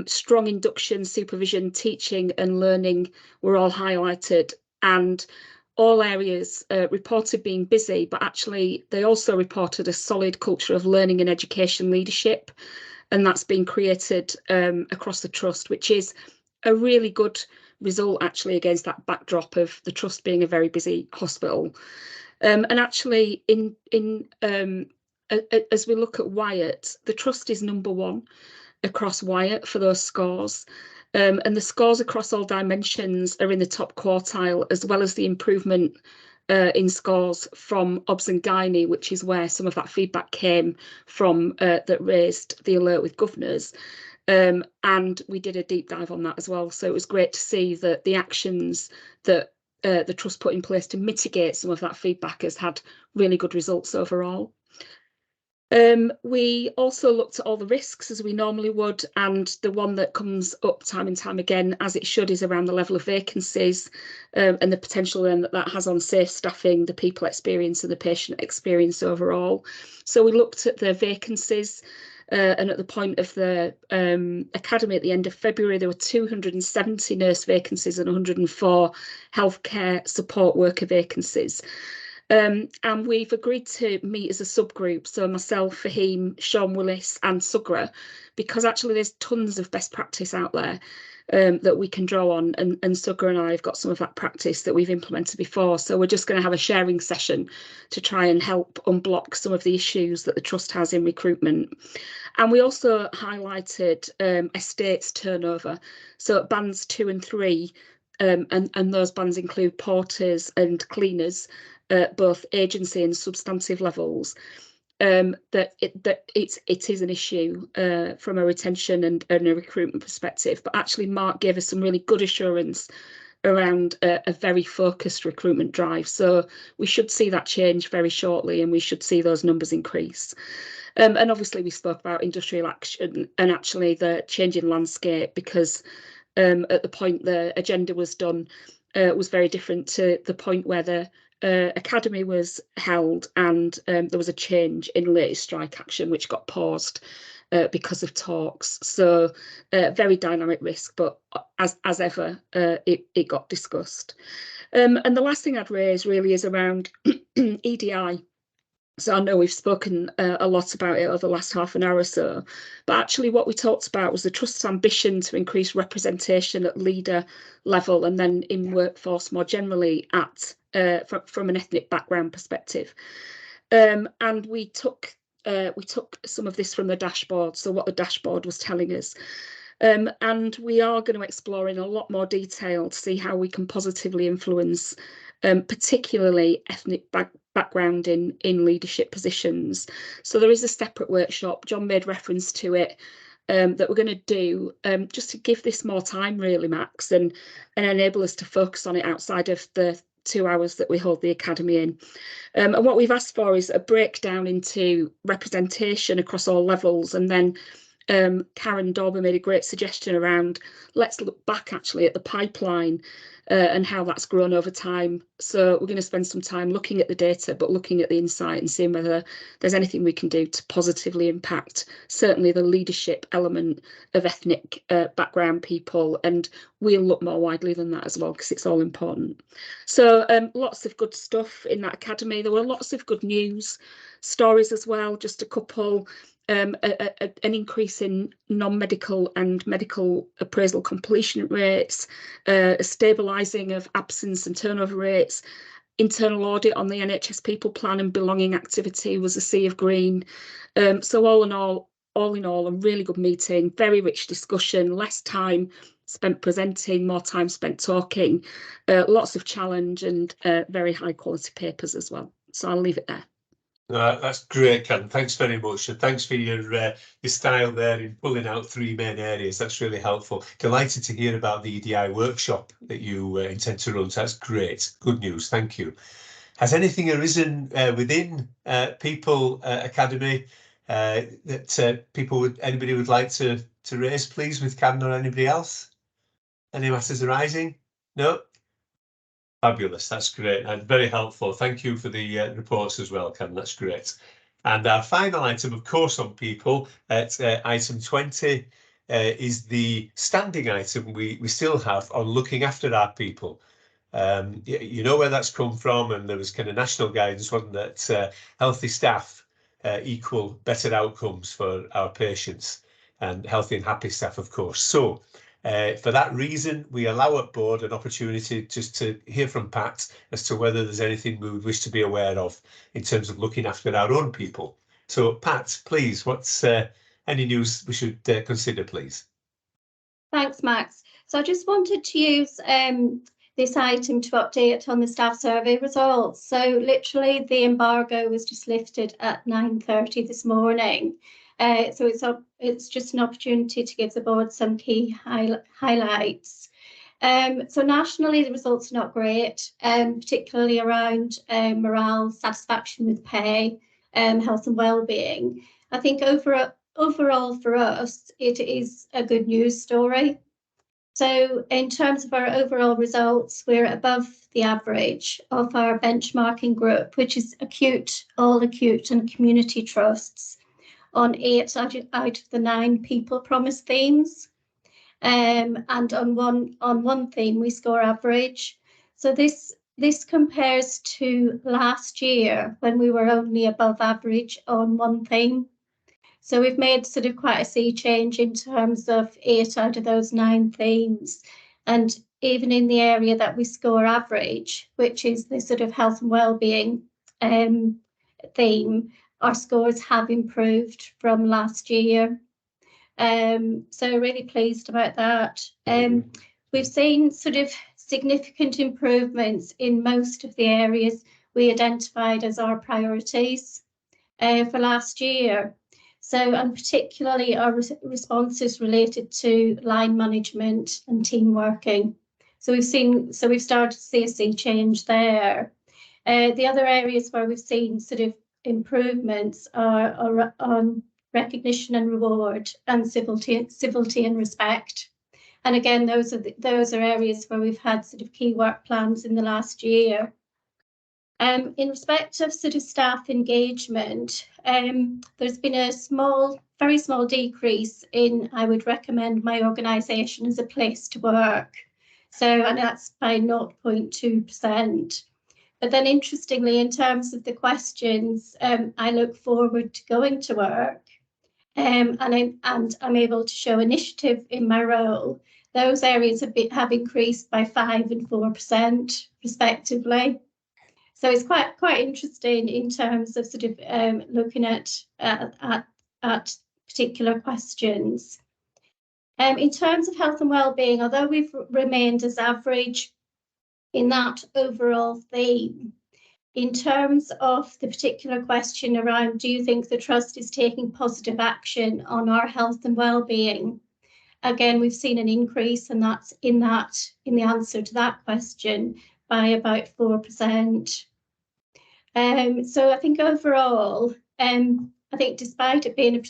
Strong induction, supervision, teaching and learning were all highlighted, and all areas reported being busy, but actually they also reported a solid culture of learning and education leadership, and that's been created across the trust, which is a really good result actually against that backdrop of the trust being a very busy hospital. And actually as we look at Wyatt, the trust is #1 across Wyatt for those scores. And the scores across all dimensions are in the top quartile, as well as the improvement in scores from obs and gynae, which is where some of that feedback came from that raised the alert with governors. And we did a deep dive on that as well. So it was great to see that the actions that the trust put in place to mitigate some of that feedback has had really good results overall. We also looked at all the risks as we normally would, and the one that comes up time and time again, as it should, is around the level of vacancies and the potential then that has on safe staffing, the people experience and the patient experience overall. So we looked at the vacancies. and at the point of the academy at the end of February, there were 270 nurse vacancies and 104 healthcare support worker vacancies. And we've agreed to meet as a subgroup, so myself, Fahim, Sean Willis and Sugra, because actually there's tons of best practice out there that we can draw on, and Sugra and I have got some of that practice that we've implemented before. So we're just going to have a sharing session to try and help unblock some of the issues that the Trust has in recruitment. And we also highlighted estates turnover. So at bands 2 and 3, and those bands include porters and cleaners, both agency and substantive levels, that it is an issue from a retention and a recruitment perspective. But actually Mark gave us some really good assurance around a very focused recruitment drive. So we should see that change very shortly, and we should see those numbers increase. And obviously we spoke about industrial action and actually the changing landscape, because at the point the agenda was done was very different to the point where the academy was held, and there was a change in latest strike action which got paused because of talks. So very dynamic risk, but as ever it got discussed. And the last thing I'd raise really is around EDI. So I know we've spoken a lot about it over the last half an hour or so, but actually what we talked about was the Trust's ambition to increase representation at leader level and then in workforce more generally at from an ethnic background perspective. And we took some of this from the dashboard, so what the dashboard was telling us. And we are going to explore in a lot more detail to see how we can positively influence particularly ethnic background in leadership positions. So there is a separate workshop, John made reference to it, that we're going to do just to give this more time really, Max, and enable us to focus on it outside of the 2 hours that we hold the academy in. And what we've asked for is a breakdown into representation across all levels, and then Karen Dauber made a great suggestion around let's look back actually at the pipeline and how that's grown over time. So we're going to spend some time looking at the data, but looking at the insight and seeing whether there's anything we can do to positively impact certainly the leadership element of ethnic background people. And we'll look more widely than that as well, because it's all important. So lots of good stuff in that academy. There were lots of good news stories as well, just a couple. An increase in non-medical and medical appraisal completion rates, a stabilising of absence and turnover rates, internal audit on the NHS People Plan and belonging activity was a sea of green. So all in all, a really good meeting, very rich discussion, less time spent presenting, more time spent talking, lots of challenge and very high quality papers as well. So I'll leave it there. That's great, Karen. Thanks very much. And thanks for your style there in pulling out 3 main areas. That's really helpful. Delighted to hear about the EDI workshop that you intend to run. So that's great. Good news. Thank you. Has anything arisen within People Academy that anybody would like to raise, please, with Karen or anybody else? Any matters arising? No? Fabulous, that's great and very helpful. Thank you for the reports as well, Karen, that's great. And our final item, of course, on People, at item 20, is the standing item we still have on looking after our people. You know where that's come from, and there was kind of national guidance, wasn't that healthy staff equal better outcomes for our patients, and healthy and happy staff, of course. So for that reason, we allow at board an opportunity just to hear from Pat as to whether there's anything we would wish to be aware of in terms of looking after our own people. So Pat, please, what's any news we should consider, please? Thanks, Max. So I just wanted to use this item to update on the staff survey results. So literally the embargo was just lifted at 9:30 this morning. So it's just an opportunity to give the board some key highlights. So nationally, the results are not great, particularly around morale, satisfaction with pay, health and well-being. I think overall for us, it is a good news story. So in terms of our overall results, we're above the average of our benchmarking group, which is acute, all acute and community trusts. on 8 out of the 9 people promise themes. And on one theme we score average. So this compares to last year when we were only above average on one theme. So we've made sort of quite a sea change in terms of 8 out of those 9 themes. And even in the area that we score average, which is the sort of health and wellbeing theme, our scores have improved from last year. So really pleased about that. We've seen sort of significant improvements in most of the areas we identified as our priorities for last year. So, and particularly our responses related to line management and team working. So we've started to see a sea change there. The other areas where we've seen sort of improvements are on recognition and reward and civility and respect. And again, those are areas where we've had sort of key work plans in the last year. In respect of sort of staff engagement, there's been a very small decrease in I would recommend my organisation as a place to work. So, and that's by 0.2%. But then interestingly, in terms of the questions, I look forward to going to work, and I'm able to show initiative in my role. Those areas have increased by 5% and 4% respectively. So it's quite interesting in terms of sort of looking at particular questions. In terms of health and wellbeing, although we've remained as average in that overall theme, in terms of the particular question around, do you think the Trust is taking positive action on our health and wellbeing? Again, we've seen an increase, and that's in the answer to that question by about 4%. So I think overall, I think despite it being a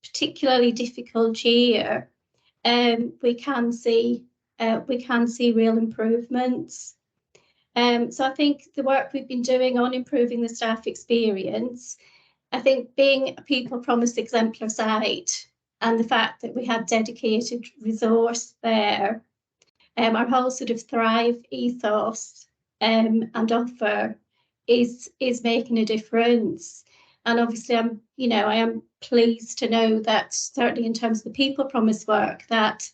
particularly difficult year, we can see real improvements. So I think the work we've been doing on improving the staff experience, I think being a people promise exemplar site and the fact that we had dedicated resource there, our whole sort of Thrive ethos and offer is making a difference. And obviously I am pleased to know that certainly in terms of the people promise work, that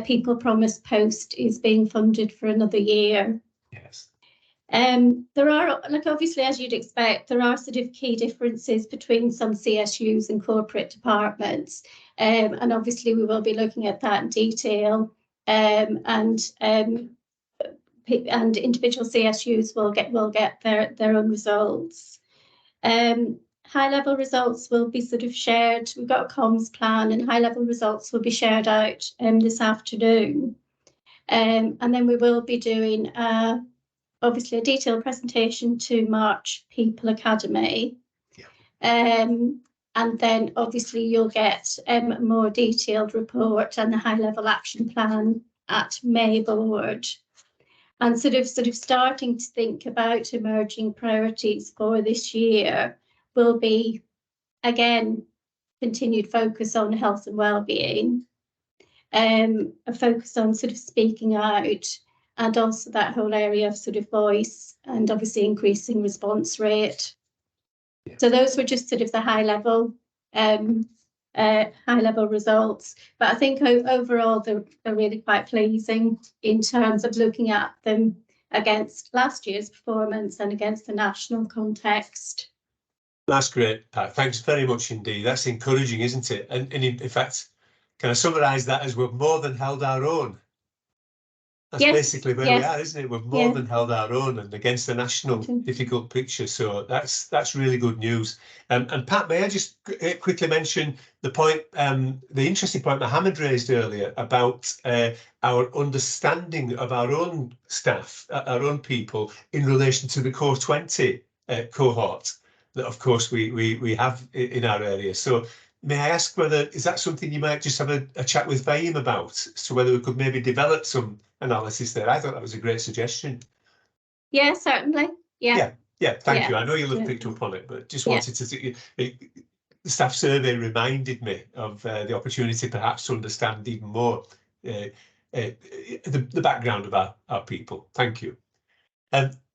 People Promise Post is being funded for another year. Yes. There are, like obviously as you'd expect, there are sort of key differences between some CSUs and corporate departments, and obviously we will be looking at that in detail, and individual CSUs will get their own results. High level results will be sort of shared. We've got a comms plan, and high level results will be shared out this afternoon, and then we will be doing obviously a detailed presentation to March People Academy. Yeah. And then obviously you'll get a more detailed report and the high level action plan at May board. And sort of starting to think about emerging priorities for this year will be, again, continued focus on health and wellbeing, a focus on sort of speaking out, and also that whole area of sort of voice and obviously increasing response rate. Yeah. So those were just sort of the high level results. But I think overall they're really quite pleasing in terms of looking at them against last year's performance and against the national context. That's great, Pat. Thanks very much indeed. That's encouraging, isn't it? And in fact, can I summarise that as we've more than held our own? That's basically where we are, isn't it? We've more than held our own and against the national difficult picture. So that's really good news. And Pat, may I just quickly mention the point, the interesting point Mohammed raised earlier about our understanding of our own staff, our own people in relation to the Core 20 cohort that, of course, we have in our area. So may I ask whether, is that something you might just have a chat with Fahim about, so whether we could maybe develop some analysis there? I thought that was a great suggestion. Yeah, certainly. Yeah. Thank you. I know you'll have picked up on it, but just wanted to the staff survey reminded me of the opportunity perhaps to understand even more the background of our people. Thank you.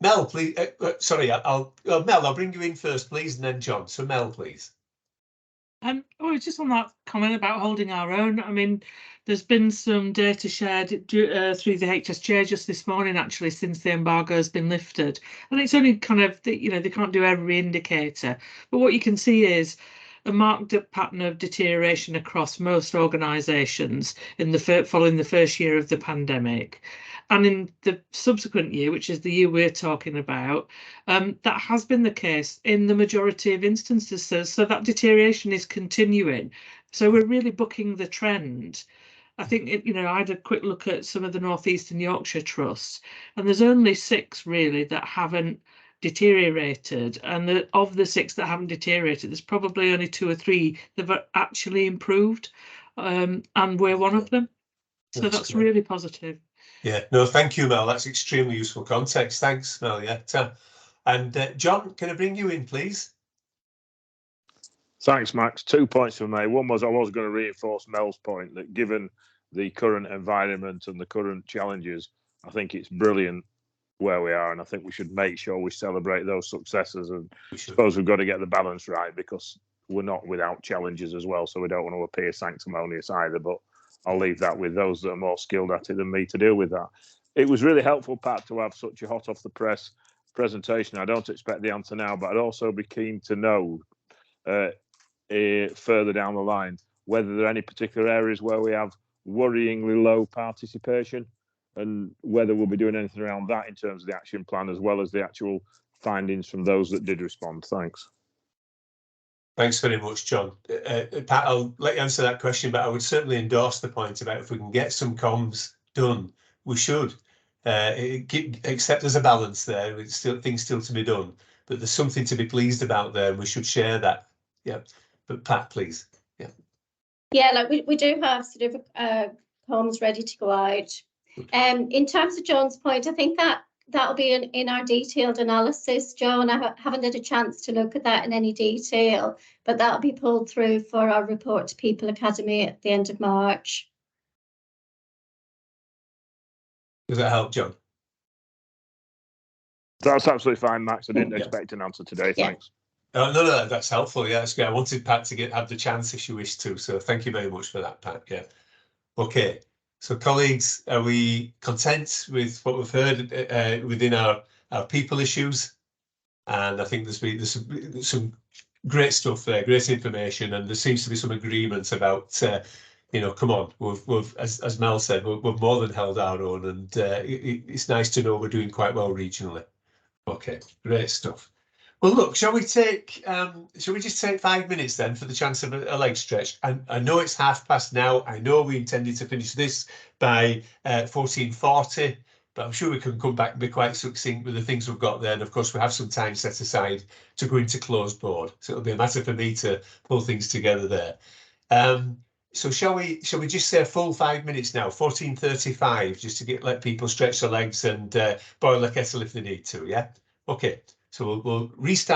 Mel, please. Sorry, Mel, I'll bring you in first, please, and then John. So Mel, please. Just on that comment about holding our own. I mean, there's been some data shared through the HSJ just this morning, actually, since the embargo has been lifted. And it's only kind of, you know, they can't do every indicator. But what you can see is a marked up pattern of deterioration across most organisations in the following the first year of the pandemic. And in the subsequent year, which is the year we're talking about, that has been the case in the majority of instances. So that deterioration is continuing. So we're really bucking the trend. I think, you know, I had a quick look at some of the North East and Yorkshire trusts, and there's only 6 really that haven't deteriorated. And of the 6 that haven't deteriorated, there's probably only 2 or 3 that have actually improved. And we're one of them. So that's really positive. Yeah, no, thank you, Mel. That's extremely useful context. Thanks, Mel. Yeah. And John, can I bring you in, please? Thanks, Max. 2 points for me. One was I was going to reinforce Mel's point that given the current environment and the current challenges, I think it's brilliant where we are, and I think we should make sure we celebrate those successes. And I suppose we've got to get the balance right, because we're not without challenges as well, so we don't want to appear sanctimonious either. But I'll leave that with those that are more skilled at it than me to deal with that. It was really helpful, Pat, to have such a hot off the press presentation. I don't expect the answer now, but I'd also be keen to know further down the line whether there are any particular areas where we have worryingly low participation, and whether we'll be doing anything around that in terms of the action plan, as well as the actual findings from those that did respond. Thanks. Thanks very much, John. Pat, I'll let you answer that question, but I would certainly endorse the point about if we can get some comms done, we should. Except there's a balance there, it's still things still to be done, but there's something to be pleased about there, and we should share that. Yeah, but Pat, please. Yeah. Yeah, like we do have sort of comms ready to go out. In terms of John's point, I think that'll be in our detailed analysis, John. I haven't had a chance to look at that in any detail, but that'll be pulled through for our report to People Academy at the end of March. Does that help, John? That's absolutely fine, Max. I didn't expect an answer today. Thanks. No, that's helpful. Yeah, that's great. I wanted Pat to have the chance if she wished to. So thank you very much for that, Pat. Yeah. Okay. So colleagues, are we content with what we've heard within our people issues? And I think there's some great stuff there, great information, and there seems to be some agreement about, you know, come on, we've as Mel said, we've more than held our own, and it's nice to know we're doing quite well regionally. Okay, great stuff. Well, look, shall we just take 5 minutes then for the chance of a leg stretch? And I know it's past now. I know we intended to finish this by 14:40, but I'm sure we can come back and be quite succinct with the things we've got there. And of course, we have some time set aside to go into closed board. So it'll be a matter for me to pull things together there. So shall we just say a full 5 minutes now, 14:35, just to let people stretch their legs and boil the kettle if they need to, yeah? Okay. So we'll restart.